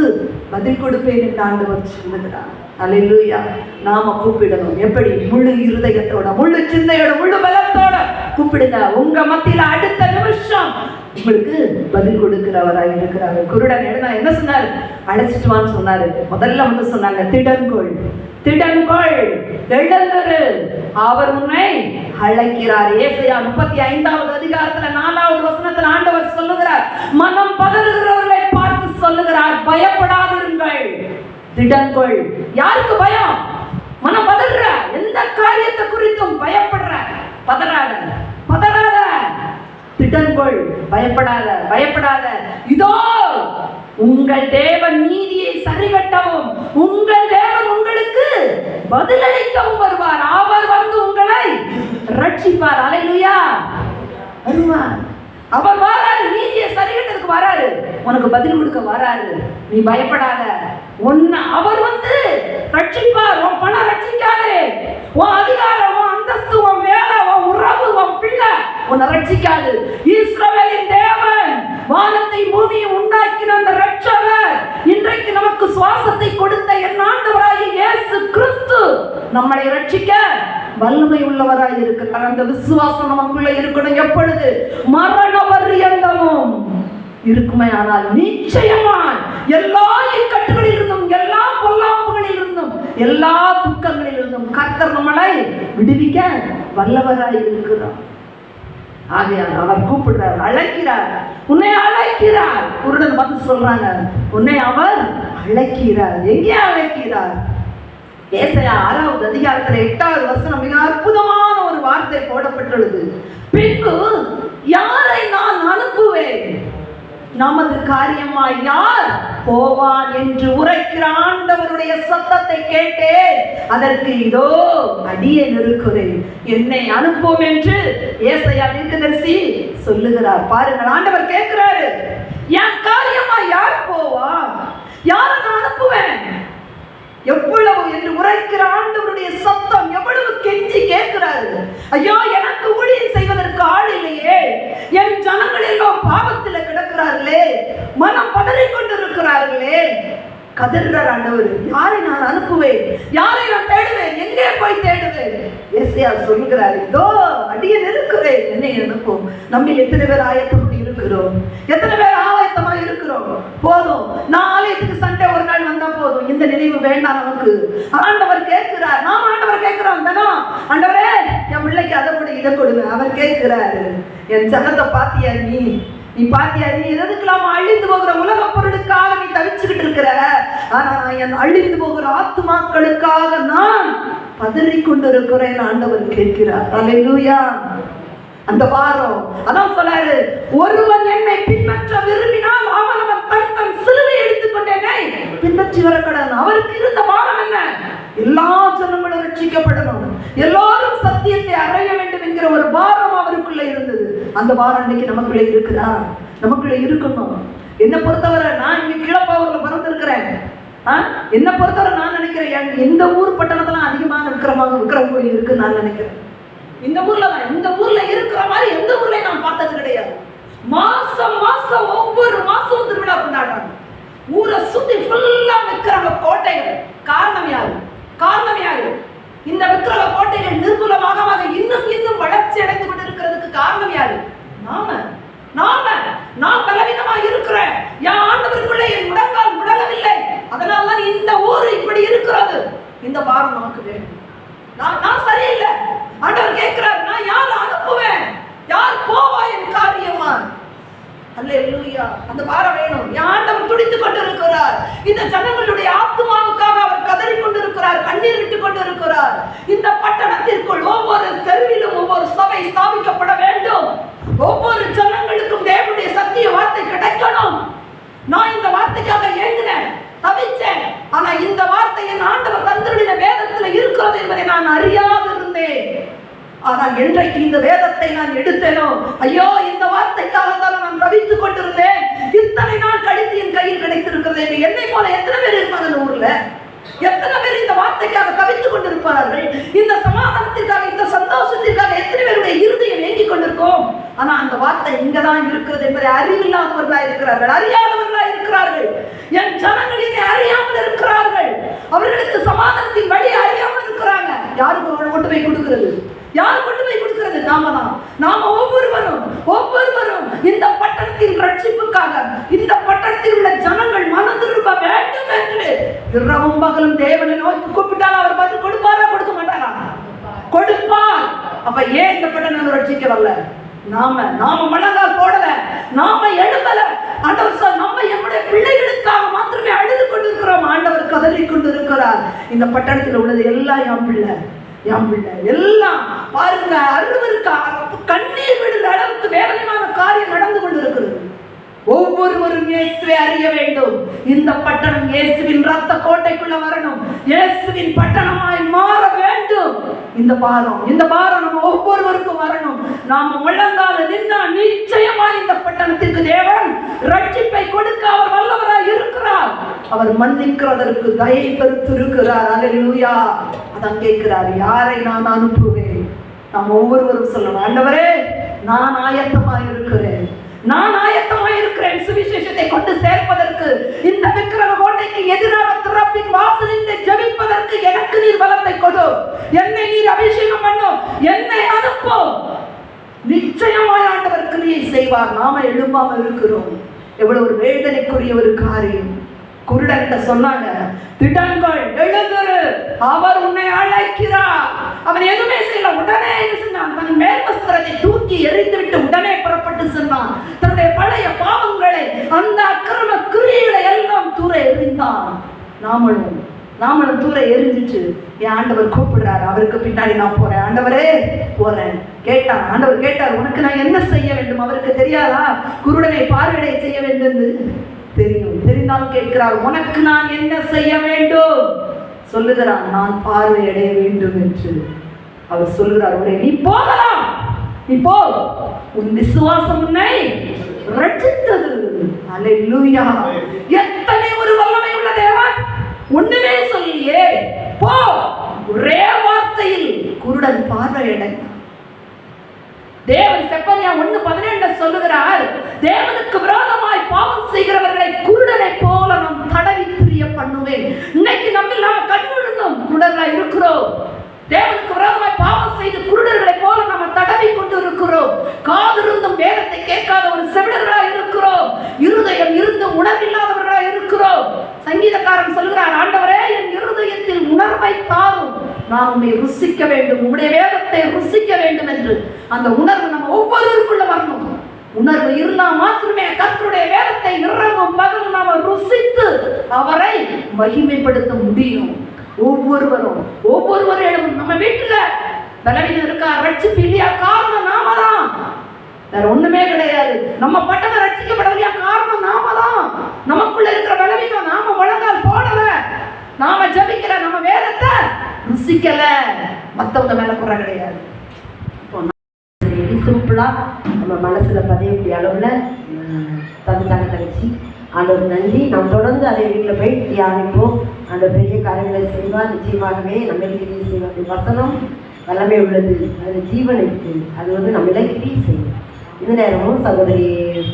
பதில் கொடுப்பேன் என்று ஆண்டவர் சொல்லுகிறார். அல்லேலூயா. நாம கூப்பிடணும். எப்படி? முழு இருதயத்தோட, முழு சிந்தையோட, முழு பலத்தோட கூப்பிடுங்க. உங்க மத்தியில அடுத்த நிமிஷம் உங்களுக்கு பதில் கொடுக்கிறவராய் இருக்கிறாரு. குருடன் எழுந்தா என்ன சொன்னாரு? அழைச்சிட்டு வான்னு சொன்னாரு. முதல்ல வந்து சொன்னாங்க, திடன்கொள் திடன்கொள், எழுந்திரு, அவர் உன்னை அழைக்கிறார். ஏசாயா 35வது அதிகாரத்துல 4வது வசனத்துல ஆண்டவர் சொல்லுகிறார், மனம் பதறுகிறவர்களை பார்த்து சொல்லுகிறார், பயப்படாதிருங்கள், திடன்கொள். யாருக்கு பயம்? மனம் பதற, எந்த காரியத்தை குறித்தும் பயப்படுற, பதறாத பதறாத, திடன்கொள், பயப்படாத பயப்படாத. இதோ உங்கள் தேவன் நீதியை சரிகட்டவும், உங்கள் தேவன் உங்களுக்கு பதிலளிக்கவும் வருவார். அவர் வந்து உங்களை ரட்சிப்பார். அல்லேலூயா. வருவார். அவர் வராரு, நீதியை சரிகட்டதுக்கு வராரு, உனக்கு பதில் கொடுக்க வராரு. நீ பயப்படாத. அவர் வந்து ரட்சிப்பார். உன் பணம் ரட்சிக்காது, உன் அதிகாரம், உன் அந்தஸ்து, உன் வேலை, உன் உறவு, உன் பிள்ளை உன்னை ரட்சிக்காது. இஸ்ரவேலின் தேவன் வானத்தை பூமியை உண்டாக்கின அந்த ரட்சகர், இன்றைக்கு நமக்கு சுவாசத்தை கொடுத்த என் ஆண்டவராகிய இயேசு கிறிஸ்து நம்மளை ரட்சிக்க வல்லமை உள்ளவராய் இருக்கிறார். அந்த விசுவாசம் நமக்குள்ள இருக்கணும். எப்பொழுது? மரண பரியந்தமும் இருக்குமே. ஆனால் நிச்சயமாய் எல்லா இக்கட்டுகளில் இருந்தும், எல்லா பொல்லாப்புகளில் இருந்தும், எல்லா துக்கங்களில் இருந்தும் கர்த்தர் நம்மளை விடுவிக்க வல்லவராய் இருக்கிறார். ஆகையால் அவர் கூப்பிடுறார், அழைக்கிறார், உன்னை அழைக்கிறார். குருடன் பார்த்து சொல்றாங்க, உன்னை அவர் அழைக்கிறார். எங்கே அழைக்கிறார்? ஏசாயா 6வது அதிகாரத்துல 8வது வசனம் மிக அற்புதமான ஒரு வார்த்தை போடப்பட்டுள்ளது. பின்பு யாரை நான் அனுப்புவேன், நமது காரியமாய் யார் போவான் என்று உரைக்கிற ஆண்டவருடைய சத்தத்தை கேட்டேன். அதற்கு இதோ அடியேன் இருக்கிறேன், என்னை அனுப்பும் என்று ஏசாயா தீர்க்கதரிசி சொல்லுகிறார். பாருங்கள், ஆண்டவர் கேட்கிறாரு, என் காரியமா யார் போவா? யாரை நான் அனுப்புவேன்? எவ்வளவு என்று உரைக்கிற ஆண்டவருடைய சத்தம் எவ்வளவு கெஞ்சி கேட்கிறாரு. ஐயோ, எனக்கு ஊழியம் செய்வதற்கு ஆள் இல்லையே, என் ஜனங்கள் எல்லாம் பாவத்தில் கிடக்கிறார்களே, மனம் பதறிக் கொண்டிருக்கிறார்களே. கதறுகிறார் ஆண்டவர். யாரை நான் அனுப்புவேன்? யாரை நான் தேடுவேன்? எங்கே போய் தேடுவேன்? ஏசாயா சொல்கிறார், இதோ அடியேன் இருக்கிறேன், என்னை அனுப்பும். நம்ம எத்தனை பேர் ஆயத்தமாக இருக்கிறோம்? எத்தனை பேர் ஆயத்தமாக இருக்கிறோம்? போதும், நான் ஆலயத்துக்கு சண்டே ஒரு நாள் வந்தா போதும், இந்த நினைவு வேண்டாம் நமக்கு. ஆண்டவர் கேட்கிறார், நாம் ஆண்டவர் கேட்கிறோம் தானோ, ஆண்டவரே என் பிள்ளைக்கு அதை கொடு இதை கொடுங்க. அவர் கேட்கிறாரு, என் ஜனத்தை பாத்தியா நீ பாத்தியா? நீ எதுக்கெல்லாம் அழிந்து போகிற உலக பொருளுக்காக நீ தவிச்சுக்கிட்டு இருக்கிற, ஆனா என் அழிந்து போகிற ஆத்துமாக்களுக்காக நான் பதறி கொண்டிருக்கிறேன் ஆண்டவர் கேட்கிறார். அல்லேலூயா. அந்த வாரம் அதான் சொல்றாரு, ஒருவன் என்னை பின்பற்ற விரும்பினால் அவன் தன் சிலுவை எடுத்துக்கொண்டேனே பின்பற்றி வரக்கடன். அவருக்கு இருந்த வாரம் என்ன? எல்லா ஜனங்களும் ரட்சிக்கப்படணும், எல்லாரும் சத்தியத்தை அடைய வேண்டும் என்கிற ஒரு பாரம் அவருக்குள்ள இருந்தது. அந்த பாரம் இன்னைக்கு நமக்குள்ள இருக்குதா? நமக்குள்ள இருக்கணும். என்னை பொறுத்தவரை நான் இங்க கீழப்பாவூர்ல பிறந்திருக்கிறேன். என்னை பொறுத்தவரை நான் நினைக்கிறேன், எந்த ஊர் பட்டணத்துல அதிகமாக விக்கிரம கோயில் இருக்குன்னு நான் நினைக்கிறேன். இந்த ஊர்ல தான், இந்த ஊர்ல இருக்கிற மாதிரி எந்த ஊர்லயும் நான் பார்த்தது கிடையாது. மாசம் மாசம் ஒவ்வொரு மாசம் திருவிழா கொண்டாடுறாங்க. ஊரை சுத்தி ஃபுல்லா விக்கிரக கோட்டைகள். காரணம் யாரு? காரணம் யாரு? இந்த விக்கிரக கோட்டைகள் நிர்மூலமாக இன்னும் இன்னும் வளர்ச்சி அடைந்து கொண்டிருக்கிறதுக்கு காரணம் யாரு? நான் பலவீனமா இருக்கிறேன், என் ஆண்டவருக்குள்ளே என் முடங்கால் முடங்கவில்லை, அதனால்தான் இந்த ஊர் இப்படி இருக்கிறது. இந்த பாரம் நமக்கு வேணும். நான் சரியில்லை. ஆண்டவர் கேட்கிறார், நான் யார் அனுப்புவேன்? யார் போவா என் காரியமா? அல்லேலூயா. அந்த பாரம் வேணும். ஆண்டவர் துடித்துக் கொண்டிருக்கிறார். இந்த ஜனங்களுடைய ஆத்துமாவுக்காக அவர் கதறிக் கொண்டிருக்கிறார், கண்ணீர் விட்டுக் கொண்டிருக்கிறார். இந்த பட்டணத்திற்குள் ஒவ்வொரு தெருவிலும் ஒவ்வொரு சபை ஸ்தாபிக்கப்பட வேண்டும். ஒவ்வொரு ஜனங்களுக்கும் தேவனுடைய சத்திய வார்த்தை கிடைக்கணும். நான் இந்த வார்த்தைக்காக ஏங்கினேன், தவிச்சேன். ஆனா இந்த வார்த்தை என் ஆண்டவர் தந்திருடைய வேதத்துல இருக்கிறது என்பதை நான் அறியாது இருந்தேன். ஆனால் என்றைக்கு இந்த வேதத்தை நான் எடுத்தேனோ, ஐயோ இந்த வார்த்தைக்காக தான் நான் தவித்துக் கொண்டிருந்தேன், இத்தனை நாள் கழித்து என் கையில் கிடைத்திருக்கிறது. என்னை போல எத்தனை பேர் இருப்பாங்க இந்த ஊர்ல? எத்தனை பேர் இந்த வார்த்தைக்காக தவித்துக் கொண்டிருப்பார்கள்? இந்த சமாதானத்திற்காக, இந்த சந்தோஷத்திற்காக எத்தனை பேருடைய இருதயம் ஏங்கிக் கொண்டிருக்கோம்? ஆனா அந்த வார்த்தை இங்கதான் இருக்கிறது என்பதை அறிவில்லாதவர்களா இருக்கிறார்கள், அறியாதவர்களா இருக்கிறார்கள். என் ஜனங்கள் இதை அறியாமல் இருக்கிறார்கள். அவர்களுக்கு சமாதானத்தின் வழி அறியாமல் இருக்கிறாங்க. யாருக்கு கொண்டு போய் கொடுக்கிறது? யார் கொண்டு போய் கொடுக்கிறது? நாம தான். நாம ஒவ்வொருவரும் இந்த பட்டணத்தின் ரட்சிப்புக்காக, இந்த பட்டணத்தில் உள்ள ஜனங்கள் மனதிரும்ப வேண்டும் என்று இரவும் பகலும் தேவனை நோக்கி கூப்பிட்டால் அவர் பதில் கொடுப்பாரா? கொடுக்க மாட்டாரா? கொடுப்பார். அப்ப ஏன் இந்த பட்டணம் ரட்சிக்க வரல? நாம மனதால் போடல, நாம எழுதல. ஆண்டவர் சார், நம்ம நம்முடைய பிள்ளைகளுக்காக மாத்திரமே அழுது கொண்டிருக்கிறோம். ஆண்டவர் கதறி கொண்டிருக்கிறார். இந்த பட்டணத்தில் உள்ளது எல்லாம் என் பிள்ளை எல்லாம் பாருங்க, அருவருக்கு கண்ணீர் விடுற அளவுக்கு வேதனையான காரியம் நடந்து கொண்டிருக்கிறது. ஒவ்வொருவரும் இயேசுவை அறிய வேண்டும். இந்த பட்டணம் இயேசுவின் ரத்த கோட்டைக்குள்ள வரணும், இயேசுவின் பட்டணமாய் மாற வேண்டும். இந்த பாரம் நம்ம ஒவ்வொருவருக்கும் வரணும். நாம முழங்கால நின்னா நிச்சயமாய் இந்த பட்டணத்திற்கு தேவன் ரட்சிப்பை கொடுக்க அவர் வல்லவராய் இருக்கிறார். அவர் மன்னிக்கிறதற்கு தயை பெருத்து இருக்கிறார். அல்லேலூயா. அதான் கேட்கிறார், யாரை நான் அனுப்புவேன்? நாம் ஒவ்வொருவரும் சொல்லணும், ஆண்டவரே நான் ஆயத்தமாய் இருக்கிறேன், சுவிசேஷத்தை கொண்டு சேர்ப்பதற்கு, இந்த விக்கிரக கோட்டைக்கு எதிராக திறப்பின் வாசலில் ஜெபிப்பதற்கு எனக்கு நீர் பலத்தை கொடு, என்னை நீர் அபிஷேகம் பண்ணும், என்னை அனுப்பும். நிச்சயமாய் ஆண்டவர் கிரியை செய்வார். நாம எழும்பாம இருக்கிறோம். எவ்வளவு ஒரு வேதனைக்குரிய ஒரு காரியம். குருடன்கிட்ட சொன்னாங்க, திடங்கள் எழுதுரு, அவர் உன்னை அழைக்கிறார். அவன் எதுவுமே செய்யல. உடனே என்ன சொன்னான்? தன் மேல் வஸ்திரத்தை தூக்கி எறிந்து விட்டு உடனே புறப்பட்டு சொன்னான். தன்னுடைய பழைய பாவங்களை, அந்த அக்கிரம கிரியைகளை எல்லாம் தூர எறிந்தான். நாமளும் தூர எரிஞ்சிட்டு என் ஆண்டவர் கூப்பிடுறாரு. அவருக்கு பின்னாடி நான் போறேன். ஆண்டவரே போறேன். கேட்டான். ஆண்டவர் கேட்டார், உனக்கு நான் என்ன செய்ய வேண்டும்? அவருக்கு தெரியாதா குருடனை பார்வையை செய்ய வேண்டும்? தெரிந்தாலும் கேட்கிறார், உனக்கு நான் என்ன செய்ய வேண்டும்? சொல்லுகிறான், நான் பார்வையடைய வேண்டும் என்று. அவர் சொல்லுகிறார், நீ போகலாம், நீ போ, உன் விசுவாசம் உன்னை ரட்சித்தது. அல்லேலூயா. எத்தனை ஒரு வல்லமை உள்ள தேவன்! ஒண்ணுமே சொல்லியே, போ, ஒரே வார்த்தையில் குருடன் பார்வையடைந்தான். தேவன் செப்பனியா 1:12 சொல்லுகிறார், தேவனுக்கு விரோதமாய் பாவம் செய்கிறவர்களை குருடனை போல நாம் தடவி திரிய பண்ணுவேன். இன்னைக்கு நம்ம கண்ணுடன் குருடர்களா இருக்கிறோம். தேவனுக்கு விரோதமாய் பாவம் செய்து குருடர்களை போல நம்ம தடவி கொண்டு இருக்கிறோம். காதிருந்தும் வேதத்தை கேட்காத ஒரு செவிடர்களா இருக்கிறோம். இருதயம் இருந்து உணர்வில்லாதவர்களா இருக்கிறோம். சங்கீதக்காரன் சொல்கிறார், ஆண்டவரே என் இருதயத்தில் உணர்வை தாரும், நான் உண்மை ருசிக்க வேண்டும், உம்முடைய வேதத்தை ருசிக்க வேண்டும் என்று. அந்த உணர்வு நம்ம ஒவ்வொருவருக்குள்ள வரணும். உணர்வு இருந்தா மாத்திரமே கர்த்தருடைய வேதத்தை இரவும் பகலும் நாம ருசித்து அவரை மகிமைப்படுத்த முடியும். ஒவ்வொருவரும் நம்ம வீட்டுல பலவீனம் இருக்கா, ரட்சிப்பு இல்லையா, காரணம் நாம தான், வேற ஒண்ணுமே கிடையாது. நம்ம பட்டவ ரட்சிக்கப்படலையா, காரணம் நாம தான். நமக்குள்ள இருக்கிற பலவீனம் நாம முழங்கால் போடல, நாம ஜபிக்கல, நம்ம வேதத்தை ருசிக்கல, மத்தவங்க மேல குறை கிடையாது. சிம்பிளா நம்ம மனசுல பதியக்கூடிய அளவுல தந்துட்டாங்க தங்கச்சி. ஆண்டவர் நன்றி. நாம் தொடர்ந்து அதே வீட்டில் போய் தியானிப்போம். அந்த பெரிய காரியங்களை செய்வார். நிச்சயமாகவே நம்மளுக்கு செய்வார். வசனம் வல்லமை உள்ளது, அது ஜீவன் இருக்கு, அது நம்மளை கிரியை செய்யும். இந்த நேரமும் சகோதரி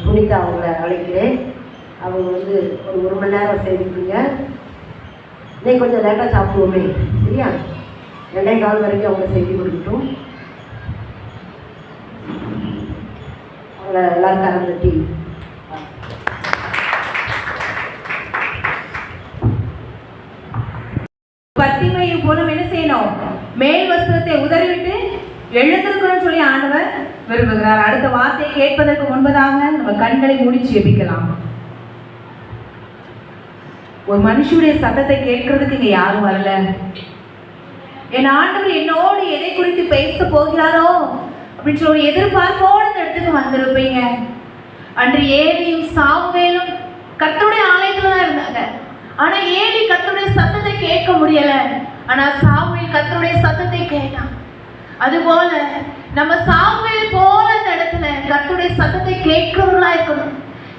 புனிதா அவங்களை அழைக்கிறேன். அவங்க ஒரு மணி நேரம் செய்திருக்கீங்க. இன்னைக்கு கொஞ்சம் லேட்டாக சாப்பிடுவோமே, சரியா? 2:15 வரைக்கும் அவங்க செய்தி கொடுக்கட்டும். அவங்கள எல்லாரும் கலந்துட்டி பத்திமையும் போலும் என்ன செய்யணும்? மேல் வஸ்திரத்தை உதறிவிட்டு எழுந்திருக்கணும்னு சொல்லி ஆண்டவர் விரும்புகிறார். அடுத்த வார்த்தையை கேட்பதற்கு முன்பதாக நம்ம கண்களை மூடி ஜெபிக்கலாம். ஒரு மனுஷனுடைய சத்தத்தை கேட்கறதுக்கு இங்க யாரும் வரல. என் ஆண்டவர் என்னோடு எதை குறித்து பேச போகிறாரோ அப்படின்னு சொல்லி எதிர்பார்ப்போடு இந்த இடத்துக்கு வந்திருப்பீங்க. அன்று ஏலியும் சாமுவேலும் கர்த்தருடைய ஆலயத்துல தான் இருந்தாங்க. ஆனா ஏலி கர்த்தருடைய சத்தத்தை கேட்க முடியல, ஆனா சாமுவேல் கர்த்தருடைய சத்தத்தை கேட்டான். அதுபோல நம்ம சாமுவேல் போல இந்த இடத்துல கர்த்தருடைய சத்தத்தை கேட்கிறவர்களா இருக்கணும்.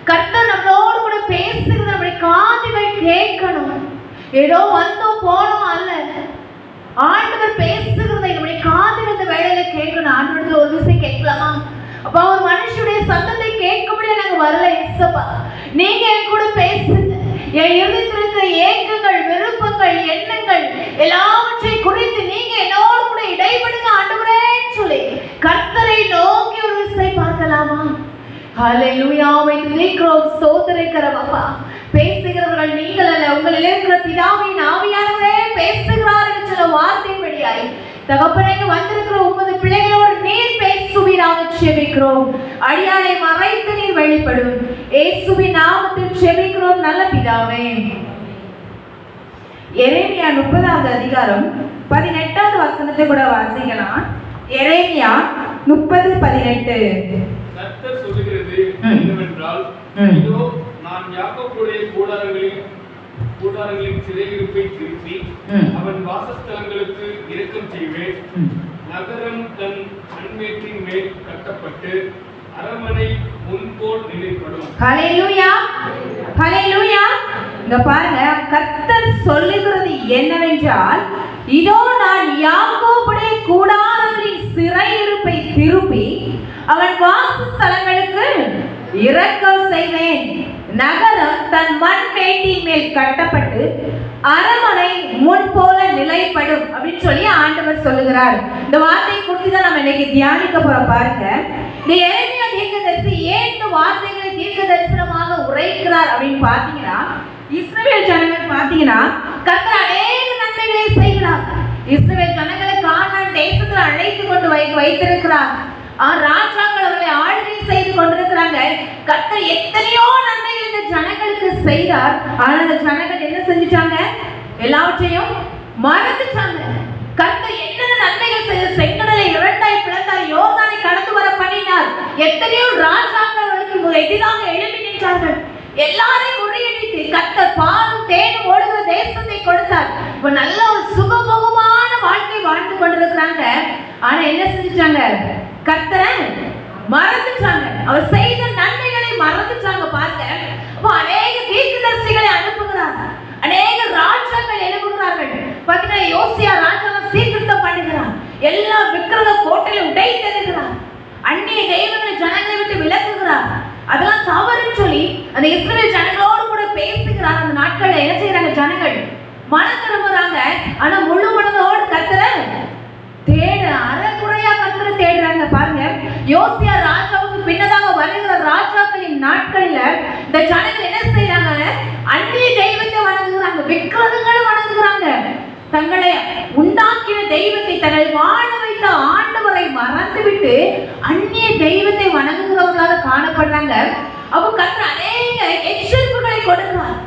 கர்த்தர் நம்மளோடு கூட பேசுகிறது நம்முடைய காதுகள் கேட்கணும். ஏதோ வந்தோம் போனோம் அல்ல, ஆண்டவர் பேசுகிறதை நம்முடைய காதுகள் இந்த வேலையில கேட்கணும். ஆண்டவரத்துல ஒரு விஷயம் கேட்கலாமா? அப்ப ஒரு மனுஷனுடைய சத்தத்தை கேட்க முடியாது, நாங்க வரல இசப்பா, நீங்க என் கூட பேசுங்க. என் இருதயத்தில் இருக்கிற ஏக்கங்கள், விருப்பங்கள், எண்ணங்கள் எல்லாவற்றையும் குறித்து நீங்க என்னோடு கூட இடைபடுங்க ஆண்டவரேன்னு சொல்லி கர்த்தரை நோக்கி ஒரு விஷயம் பார்க்கலாமா? ஹல்லேலூயா, உம்மை துதிக்கிறோம், ஸ்தோத்திரிக்கிறோம் அப்பா. பேசுகிறவர்கள் நீங்கள் அல்ல, உங்களில் இருக்கிற பிதாவின் ஆவியானவரே பேசுகிறார் என்று சொல்ல வார்த்தைப்படியாய் தகப்பனே வந்திருக்கிற உமது பிள்ளைகளோடு நீர் பேசுவீராக ஜெபிக்கிறோம். அடியாரை மறைத்து நீர் வெளிப்படும். இயேசுவின் நாமத்தில் ஜெபிக்கிறோம் நல்ல பிதாவே. எரேமியா 30வது அதிகாரம் 18வது வசனத்தை கூட வாசிக்கலாம். எரேமியா 30:18. கர்த்தர் சொல்லுகிறது என்னவென்றால், இதோ நான் யாக்கோபுடைய கூடாரங்களின் சிறையிருப்பை திருப்பி அவன் வாசஸ்தலங்களுக்கு இரக்கம் செய்வேன். நகரம் தன் அன்மேற்றின் மேல் கட்டப்பட்டு அரமனை முன்போல் நிலைப்படும். ஹல்லேலூயா, ஹல்லேலூயா. இங்க பாருங்க, கர்த்தர் சொல்லுகிறது என்னவென்றால், இதோ நான் யாக்கோபுடைய கூடாரங்களின் சிறையிருப்பை திருப்பி அவன் வாசஸ்தலங்களுக்கு இரக்கம் செய்வேன். நகரம் தன் மண் மேட்டின் மேல் கட்டப்பட்டு அரமனை முன் போல நிலைப்படும் அப்படின்னு சொல்லி ஆண்டவர் சொல்லுகிறார். இந்த வார்த்தையை குறித்து தான் நம்ம இன்னைக்கு தியானிக்க போறோம். பாருங்க, இந்த எரேமியா தீர்க்கதரிசி ஏன் இந்த வார்த்தைகளை தீர்க்க தரிசனமாக உரைக்கிறார் அப்படின்னு பாத்தீங்கன்னா, இஸ்ரவேல் ஜனங்கள் பாத்தீங்கன்னா கர்த்தர் அநேக நன்மைகளை செய்கிறார். இஸ்ரவேல் ஜனங்களை கானான் தேசத்துல அழைத்து கொண்டு வைத்திருக்கிறார். ராஜாக்கள் அவர்களை ஆளுகை செய்து கொண்டிருக்கிறாங்க. கர்த்தர் எத்தனையோ நன்மைகள் இந்த ஜனங்களுக்கு செய்தார். ஆனா அந்த ஜனங்கள் என்ன செஞ்சிட்டாங்க? எல்லாவற்றையும் மறந்துட்டாங்க. கர்த்தர் என்னென்ன நன்மைகள் செய்த, செங்கடலை இரண்டாய் பிளந்தார், யோர்தானை கடந்து வர பண்ணினார். எத்தனையோ ராஜாக்கள் அவர்களுக்கு எதிராக எழுப்பி நின்றார்கள். எல்லாரையும் முறியடித்து கர்த்தர் பாலும் தேனும் ஓடுகிற தேசத்தை கொடுத்தார். இப்ப நல்ல ஒரு சுகபோகமான வாழ்க்கை வாழ்ந்து கொண்டிருக்கிறாங்க. ஆனா என்ன செஞ்சிட்டாங்க? கர்த்தரை மறந்துட்டாங்க. அவர் செய்த நன்மைகளை மறந்துட்டாங்க பாருங்க. அப்போ அநேக தீர்க்கதரிசிகளை அனுப்புகிறார், அநேக ராஜாக்கள் எழுப்புகிறார்கள். பார்த்தீங்கன்னா யோசியா ராஜாவை சீர்திருத்தம் பண்ணுகிறார், எல்லா விக்கிரக கோட்டையில உடைத்தெறிகிறார், அந்நிய தெய்வங்களை ஜனங்களை விட்டு விலக்குகிறார். அதெல்லாம் தவறுன்னு சொல்லி அந்த இஸ்ரவேல் ஜனங்களோடு கூட பேசுகிறார். அந்த நாட்கள்ல என்ன செய்யறாங்க, ஜனங்கள் மனம் திரும்புறாங்க. ஆனா முழு மனதோடு கர்த்தரை தேட அரைகுறையா கர்த்தரை தேடுறாங்க. பாருங்க, யோசியா ராஜாவுக்கு பின்னதாக வருகிற ராஜாக்களின் நாட்களில இந்த ஜனங்கள் என்ன செய்யறாங்க, அந்நிய தெய்வத்தை வணங்குகிறாங்க, விக்கிரகங்களை வணங்குகிறாங்க. தங்களை உண்டாக்கின தெய்வத்தை, தங்களை வாழ வைத்த ஆண்டவரை மறந்துவிட்டு அந்நிய தெய்வத்தை வணங்குகிறவர்களாக காணப்படுறாங்க. அப்போ கர்த்தர் அநேக எச்சரிப்புகளை கொடுக்கிறார்.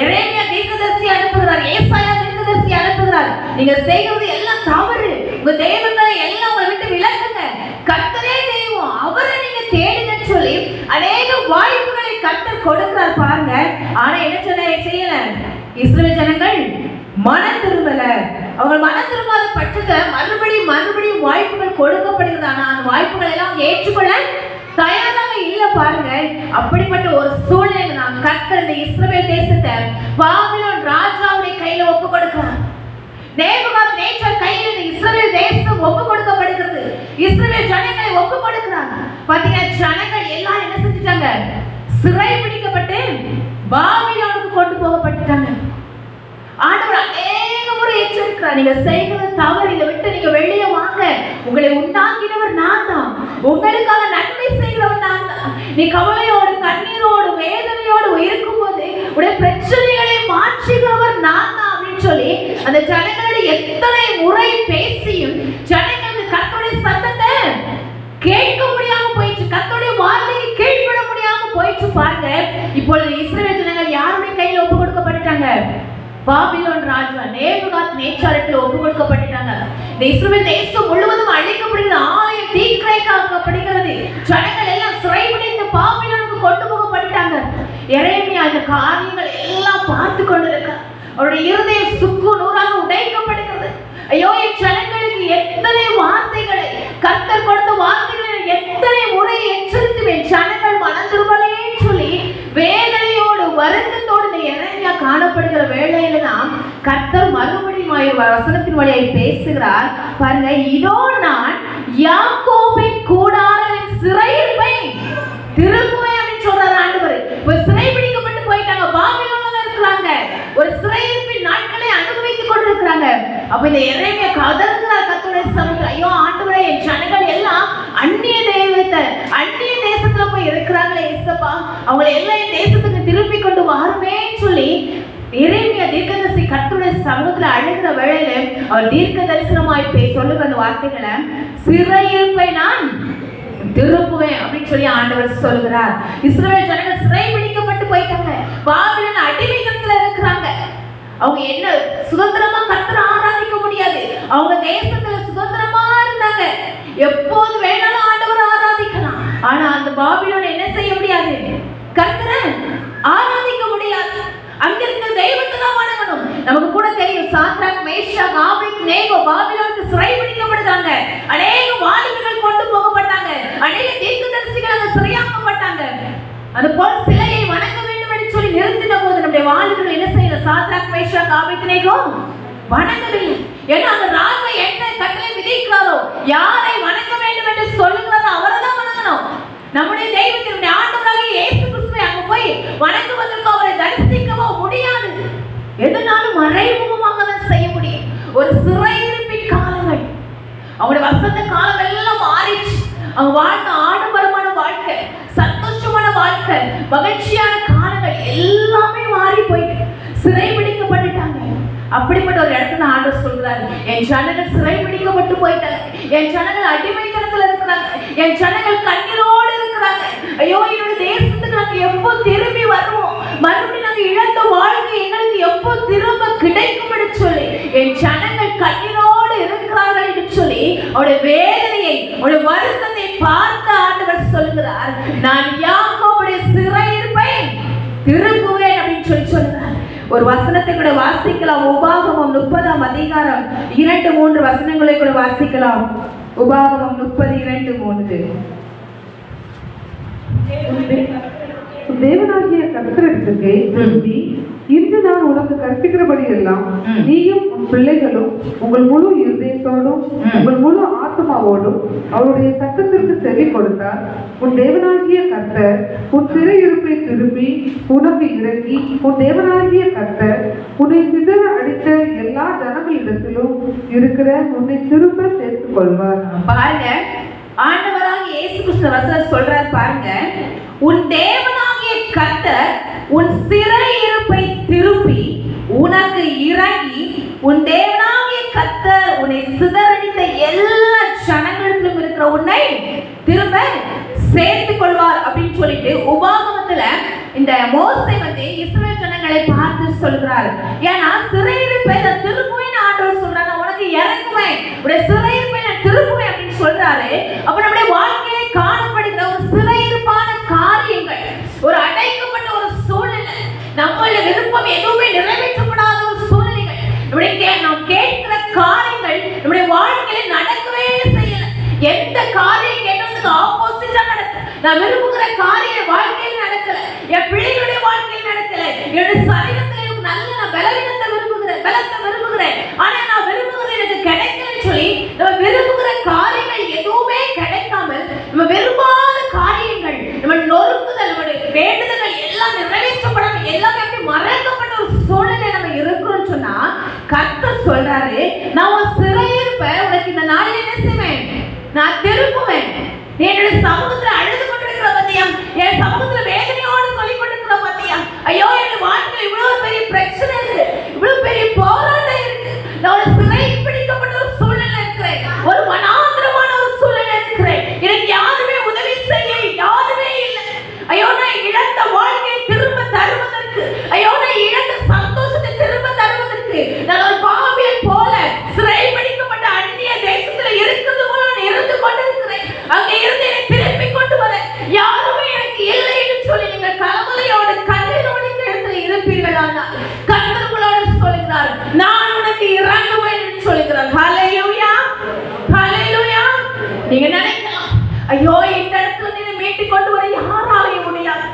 எரேமியா தீர்க்கதரிசி அனுப்புகிறார், ஏசாயா தீர்க்கதரிசி அனுப்புகிறார். நீங்க செய்கிறது எல்லாம் தவறு, உங்க தெய்வங்களை எல்லாம் உங்களை விட்டு விலக்குங்க, கர்த்தரே தெய்வம், அவரை நீங்க தேடுங்கன்னு சொல்லி அநேக வாய்ப்புகளை கர்த்தர் கொடுக்கிறார் பாருங்க. ஆனா என்ன செய்யல இஸ்ரவேல் ஜனங்கள் மனம் திரும்பல. அவங்க மனம் திரும்பாத பட்சத்துல மறுபடியும் வாய்ப்புகள் கொடுக்கப்படுகிறது. ஆனா அந்த வாய்ப்புகள் எல்லாம் ஏற்றுக்கொள்ள தயாராக இல்ல பாருங்க. அப்படிப்பட்ட ஒரு சூழ்நிலை நாம் கர்த்தர் இந்த இஸ்ரவேல் தேசத்தை பாபிலோன் ராஜாவுடைய கையில ஒப்பு கொடுக்கிறார். நேபுகாத்நேச்சர் கையில இந்த இஸ்ரவேல் தேசம் ஒப்பு கொடுக்கப்படுகிறது. இஸ்ரவேல் ஜனங்களை ஒப்பு கொடுக்கிறாங்க. பாத்தீங்கன்னா ஜனங்கள் எல்லாம் என்ன செஞ்சுட்டாங்க, சிறை பிடிக்கப்பட்டு பாபிலோனுக்கு கொண்டு போகப்பட்டுட்டாங்க. ஆண்டவர் அநேக முறை எச்சரிக்கிறார், நீங்க செய்கிறது தவறு, இதை விட்டு நீங்க வெளியே வாங்க, உங்களை உண்டாக்கினவர் நான் தான், உங்களுக்காக நன்மை செய்கிறவர் நான் தான். நீ கவலையோடு கண்ணீரோடு வேதனையோடு இருக்கும்போது உடைய பிரச்சனைகளை மாற்றுகிறவர் நான் தான் அப்படின்னு சொல்லி அந்த ஜனங்களுடைய எத்தனை முறை பேசியும் ஜனங்களுக்கு கர்த்தருடைய சத்தத்தை கேட்க முடியாம போயிடுச்சு, கர்த்தருடைய வார்த்தையை கேட்பட முடியாம போயிடுச்சு பாருங்க. இப்பொழுது இஸ்ரவேல் ஜனங்கள் யாருடைய கையில ஒப்பு கொடுக்கப்பட்டுட்டாங்க, பாபிலோன் ராஜா நேபுகாத்நேச்சாருக்கு ஒப்பு கொடுக்கப்பட்டாங்க. இந்த இஸ்ரவேல் தேசம் முழுவதும் அழிக்கப்படுகிறது, ஆலயம் தீக்கிரையாக்கப்படுகிறது, ஜனங்கள் எல்லாம் சிறைபிடித்து பாபிலோனுக்கு கொண்டு போகப்பட்டாங்க. எரேமியா இந்த காரியங்கள் எல்லாம் பார்த்து கொண்டிருக்கிறார். அவருடைய இருதயம் சுக்கு நூறாக உடைக்கப்படுகிறது. ஐயோ, என் ஜனங்களுக்கு எத்தனை வார்த்தைகளை கர்த்தர் கொடுத்த வார்த்தைகளை எத்தனை முறை எச்சரித்துவேன், ஜனங்கள் மனம் திரும்பலையேன்னு சொல்லி வேதனையோடு வருத்தத்தோடு இந்த எரேமியா காணப்படுகிற வேளையில தான் கர்த்தர் மறுபடியும் வசனத்தின் வழியை பேசுகிறார் பாருங்க. இதோ நான் யாக்கோபின் கூடாரத்தின் சிறையிருப்பை திரும்புவேன் அப்படின்னு சொல்றாரு ஆண்டவர். இப்ப சிறை பிடிக்கப்பட்டு போயிட்டாங்க, பாபிலோன்ல இருக்கிறாங்க, ஒரு சிறையிருப்பின் நாட்களை அனுபவித்துக் கொண்டிருக்கிறாங்க. அப்ப இந்த எரேமியா கதறுகிறார் கர்த்தருடைய சமூகத்தில், ஐயோ ஆண்டவரே, என் ஜனங்கள் எல்லாம் அந்நிய தெய்வத்தை அந்நிய தேசத்துல போய் இருக்கிறாங்களே இயேசுப்பா, அவங்களை எல்லாம் என் தேசத்துக்கு திருப்பி கொண்டு வாருமே சொல்லி எரேமியா தீர்க்கதரிசி கர்த்தருடைய சமூகத்துல அழுகிற வேளையில அவர் தீர்க்க தரிசனமாய் சொல்லுகிற அந்த வார்த்தைகளை, சிறையிருப்பை நான் திருப்புவேன் அப்படின்னு சொல்லி ஆண்டவர் சொல்கிறார். இஸ்ரவேல் ஜனங்கள் சிறை பிடிக்கப்பட்டு போயிட்டாங்க, பாபிலோன் அடிமைத்தனத்துல இருக்கிறாங்க. அவங்க என்ன சுதந்திரமா கர்த்தரை ஆராதிக்க முடியாது, அவங்க தேசத்துல சுதந்திரமா இருந்தாங்க, எப்போது வேணாலும் ஆண்டவரை ஆராதிக்கலாம். ஆனா அந்த பாபிலோன் என்ன செய்ய முடியாது, கர்த்தரை ஆராதிக்க முடியாது, அங்க இருக்கிற தெய்வத்தை தான் வணங்கணும். நமக்கு கூட தெரியும், சாத்ராக் மேஷாக் ஆபேத்நேகோ பாபிலோனுக்கு சிறை பிடிக்கப்படுறாங்க, அநேக வாலிபர்கள் கொண்டு போகப்பட்டாங்க, அநேக தீர்க்கதரிசிகள் அங்க சிறையாக்கப்பட்டாங்க. அது போல சிலையை வணங்க வேண்டும் என்று சொல்லி நிறுத்தின போது நம்முடைய வாலிபர்கள் என்ன செய்யல, சாத்ராக் மேஷாக் ஆபேத்நேகோ வணங்கவில்லை. ஏன்னா அந்த ராஜா என்ன கட்டளை விதிக்கிறாரோ, யாரை வணங்க வேண்டும் என்று சொல்லுகிறாரோ அவரை தான் வணங்கணும். நம்முடைய தெய்வத்தினுடைய ஆண்டவராகிய இயேசு கிறிஸ்துவை அங்க போய் வணங்குவதற்கு அவரை தரிசிக்கவோ முடியாது, எதுனாலும் மறைமுகமாக தான் செய்ய முடியும். ஒரு சிறையிருப்பின் காலங்கள், அவருடைய வசந்த காலம் எல்லாம் மாறிச்சு. அவங்க வாழ்ந்த ஆடம்பரமான வாழ்க்கை, சந்தோஷமான வாழ்க்கை, மகிழ்ச்சியான காலங்கள் எல்லாமே மாறி போயிட்டு சிறைபிடிக்கப்பட்டுட்டாங்க. அப்படிப்பட்ட ஒரு இடத்துல ஆண்டவர் சொல்றாரு, என் ஜனங்கள் சிறைபிடிக்கப்பட்டு போயிட்டாங்க, என் ஜனங்கள் அடிமைத்தனத்துல இருக்கிறாங்க, என் ஜனங்கள் கண்ணீரோடு இருக்கிறாங்க. ஐயோ, என்னோட தேசத்துக்கு நாங்க எப்போ திரும்பி வருவோம், மறுபடியும் நாங்க இழந்த வாழ்க்கை எங்களுக்கு எப்போ திரும்ப கிடைக்கும் என்று சொல்லி என் ஜனங்கள் கண்ணீரோடு இருக்கிறார்கள் என்று சொல்லி அவருடைய வேதனையை, அவருடைய வருத்தத்தை பார்த்து ஆண்டவர் சொல்கிறார், நான் யாக்கோபுடைய சிறையிருப்பை திரும்புவேன் அப்படின்னு சொல்லி சொல்கிறார். ஒரு வசனத்தை கூட வாசிக்கலாம், உபாகமம் 30ஆம் அதிகாரம் 2-3 வசனங்களை கூட வாசிக்கலாம். உபாகமம் 30:2-3. தேவனாகிய கர்த்தரிடத்துக்கு திரும்பி, இன்று நான் உனக்கு கற்பிக்கிறபடி எல்லாம் நீயும் உன் பிள்ளைகளும் உங்கள் முழு இருதயத்தோடும் உங்கள் முழு ஆத்மாவோடும் அவருடைய சட்டத்திற்கு செவி கொடுத்தால் உன் தேவனாகிய கர்த்தர் உன் சிறையிருப்பை திரும்பி உனக்கு இறங்கி, உன் தேவனாகிய கர்த்தர் உன்னை சிதற அடித்த எல்லா ஜனங்களிடத்திலும் இருக்கிற உன்னை திரும்ப சேர்த்துக் கொள்வார். பாருங்க, ஆண்டவராகிய இயேசு கிறிஸ்து வசனம் சொல்றாரு பாருங்க, உன் தேவனாகிய கர்த்தர் உன் சிறையிருப்பை திருப்பி உனக்கு இறங்கி, உன் தேவனாகிய கர்த்தர் உன்னை சிதறடித்த எல்லா ஜனங்களிடத்திலும் இருக்கிற உன்னை திரும்ப சேர்த்துக் கொள்வார் அப்படின்னு சொல்லிட்டு உபாகமத்துல இந்த மோசே வந்து இஸ்ரவேல் ஜனங்களை பார்த்து சொல்கிறார். ஏன்னா சிறையிருப்பை நான் திருப்புவேன் ஆண்டவர் சொல்றாரு, உனக்கு இறங்குவேன், உடைய சிறையிருப்பை நான் திருப்புவேன் அப்படின்னு சொல்றாரு. அப்ப நம்முடைய வாழ்க்கையிலே காணப்படுகிற ஒரு சிறையிருப்பான காரியங்கள், ஒரு அடைக்கப்பட்ட ஒரு சூழ்நிலை, நம்மளுடைய விருப்பம் எதுவுமே நிறைவேற்றப்படாத ஒரு சூழ்நிலைகள், நாம் கேட்கிற காரியங்கள் நம்முடைய வாழ்க்கையில நடக்கவே செய்யல. எந்த காரியம் கேட்டதுக்கு ஆப்போசிட்டா நடக்குது. நான் விரும்புகிற காரியம் வாழ்க்கையில் நடக்கல, என் பிள்ளைகளுடைய வாழ்க்கையில் நடக்கல, என்னுடைய சரீரத்தில் எனக்கு நல்ல நான் பலத்தை விரும்புகிறேன், ஆனா நான் விரும்புகிறது எனக்கு கிடைக்கலன்னு சொல்லி நம்ம விரும்புகிற காரியங்கள் எதுவுமே கிடைக்காமல், நம்ம விரும்பாத காரியங்கள், நம்ம நொறுக்குதல், நம்முடைய வேண்டுதல்கள் எல்லாம் நிறைவேற்றப்படாம எல்லாமே அப்படி மறக்கப்பட்ட ஒரு சூழ்நிலை நம்ம இருக்கிறோம்னு சொன்னா, கர்த்தர் சொல்றாரு, நான் உன் சிறையிருப்ப உனக்கு இந்த நாளில் என்ன செய்வேன், நான் திருப்புவேன். என்னுடைய சமூகத்துல அழுது கொண்டிருக்கிற பத்தியா, என் சமூகத்துல வேதனையோடு சொல்லிக் கொண்டிருக்கிற பத்தியா, ஐயோ என் வாழ்க்கையில் இவ்வளவு பெரிய பிரச்சனை இருக்கு, இவ்வளவு பெரிய போராட்டம் இருக்கு, நான் ஒரு சிறை பிடிக்கப்பட்ட ஒரு சூழ்நிலை இருக்கிறேன், ஒரு மனாந்திரமான ஒரு சூழ்நிலை இருக்கிறேன், எனக்கு யாருமே உதவி செய்ய யாருமே இல்லை, ஐயோ நான் இழந்த வாழ்க்கையை திரும்ப தருவதற்கு, ஐயோ நான் இழந்த சந்தோஷத்தை திரும்ப தருவதற்கு நான் ஒரு பாவியல் போல சிறை பிடிக்கப்பட்ட அந்நிய தேசத்துல இருக்கிறது போல நான் இருந்து கொண்டிருக்கிறேன். அங்கே இருந்து என்னை திருப்பி கொண்டு வர யாருமே எனக்கு இல்லை என்று சொல்லி நீங்கள் கவலையோடு கண்ணீரோடு இந்த இடத்துல இருப்பீர்கள். ஆனால் கர்த்தர் உங்களோடு சொல்லுகிறார், நான் உனக்கு இறங்குவேன் என்று சொல்லுகிறார். ஹல்லேலூயா, ஹல்லேலூயா. நீங்க நினைக்கலாம், ஐயோ இந்த இடத்துல நீ மீட்டுக் கொண்டு வர யாராலையும் முடியாது,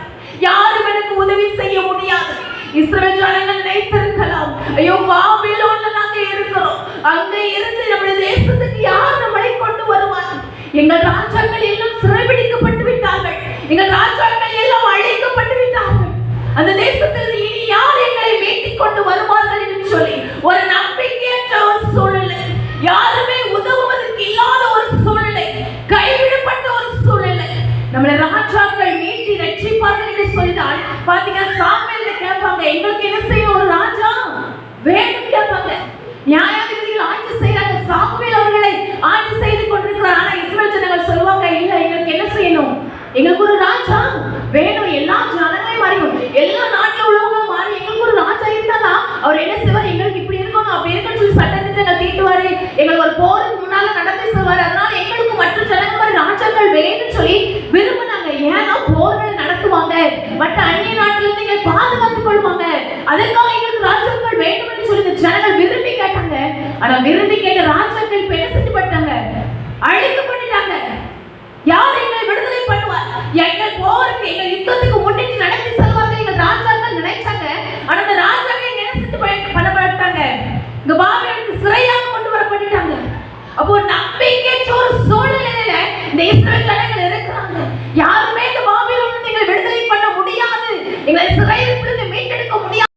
யாரும் எனக்கு உதவி செய்ய முடியாது. இஸ்ரவேல் ஜனங்கள் நினைத்திருக்கலாம், ஐயோ பாபிலோன்ல நாங்க இருக்கிறோம், அங்க இருந்து நம்முடைய தேசத்துக்கு யார் நம்மளை கொண்டு வருவார், எங்கள் ராஜாக்கள் எல்லாம் சிறைபிடிக்கப்பட்டு விட்டார்கள், எங்கள் ராஜாக்கள் எல்லாம் அழிக்கப்பட்டு விட்டார்கள், அந்த தேசத்தில் இனி யார் எங்களை மீட்டிக் கொண்டு வருவார்கள் என்று சொல்லி ஒரு நம்பிக்கையற்ற ஒரு சூழ்நிலை, யாருமே உதவுவதற்கு இல்லாத ஒரு சூழ்நிலை, கைவிடப்பட்ட ஒரு சூழ்நிலை. நம்மளை ராஜாக்கள் மீட்டி ரட்சிப்பார்கள் என்று சொல்லினால் பாத்தீங்கன்னா சாமுவேல்ல கேட்பாங்க, எங்களுக்கு என்ன செய்ய ஒரு ராஜா வேணும் கேட்பாங்க. நியாயாதிபதிகள் ஆட்சி செய்யறாங்க, சாமுவேல் அவர்களை ஆட்சி செய்து கொண்டிருக்கிறார். ஆனா இஸ்ரவேல் ஜனங்கள் சொல்லுவாங்க, இல்ல எங்களுக்கு என்ன செய்யணும், எங்களுக்கு ஒரு ராஜா வேணும், எல்லா ஜனங்களையும் மாறிடும், எல்லா நாட்டுல உள்ளவங்க மாறி எங்களுக்கு ஒரு ராஜா இருந்தா அவர் என்ன செய்வார், எங்களுக்கு இப்படி இருக்கணும் அப்படி இருக்கணும்னு சொல்லி சட்டத்திட்டங்கள் தீட்டுவாரு, எங்களுக்கு ஒரு போருக்கு முன்னால நடத்தி செய்வாரு, அதனால எங்களுக்கு மற்ற ஜனங்கள் மாதிரி ராஜாக்கள் வேணும்னு சொல்லி விரும்பினாங்க. ஏன்னா போர்கள் நடத்துவாங்க, மற்ற அந்நிய நாட்டில இருந்து எங்களை பாதுகாத்துக் கொள்வாங்க, அதற்காக எங்களுக்கு ராஜாக்கள் வேண்டும் என்று சொல்லி இந்த ஜனங்கள் விரும்பி கேட்டாங்க. ஆனா விரும்பி கேட்ட ராஜாக்கள் இப்ப என்ன செஞ்சுப்பட்டாங்க, அழிக்கப்பட்டுட்டாங்க. யார்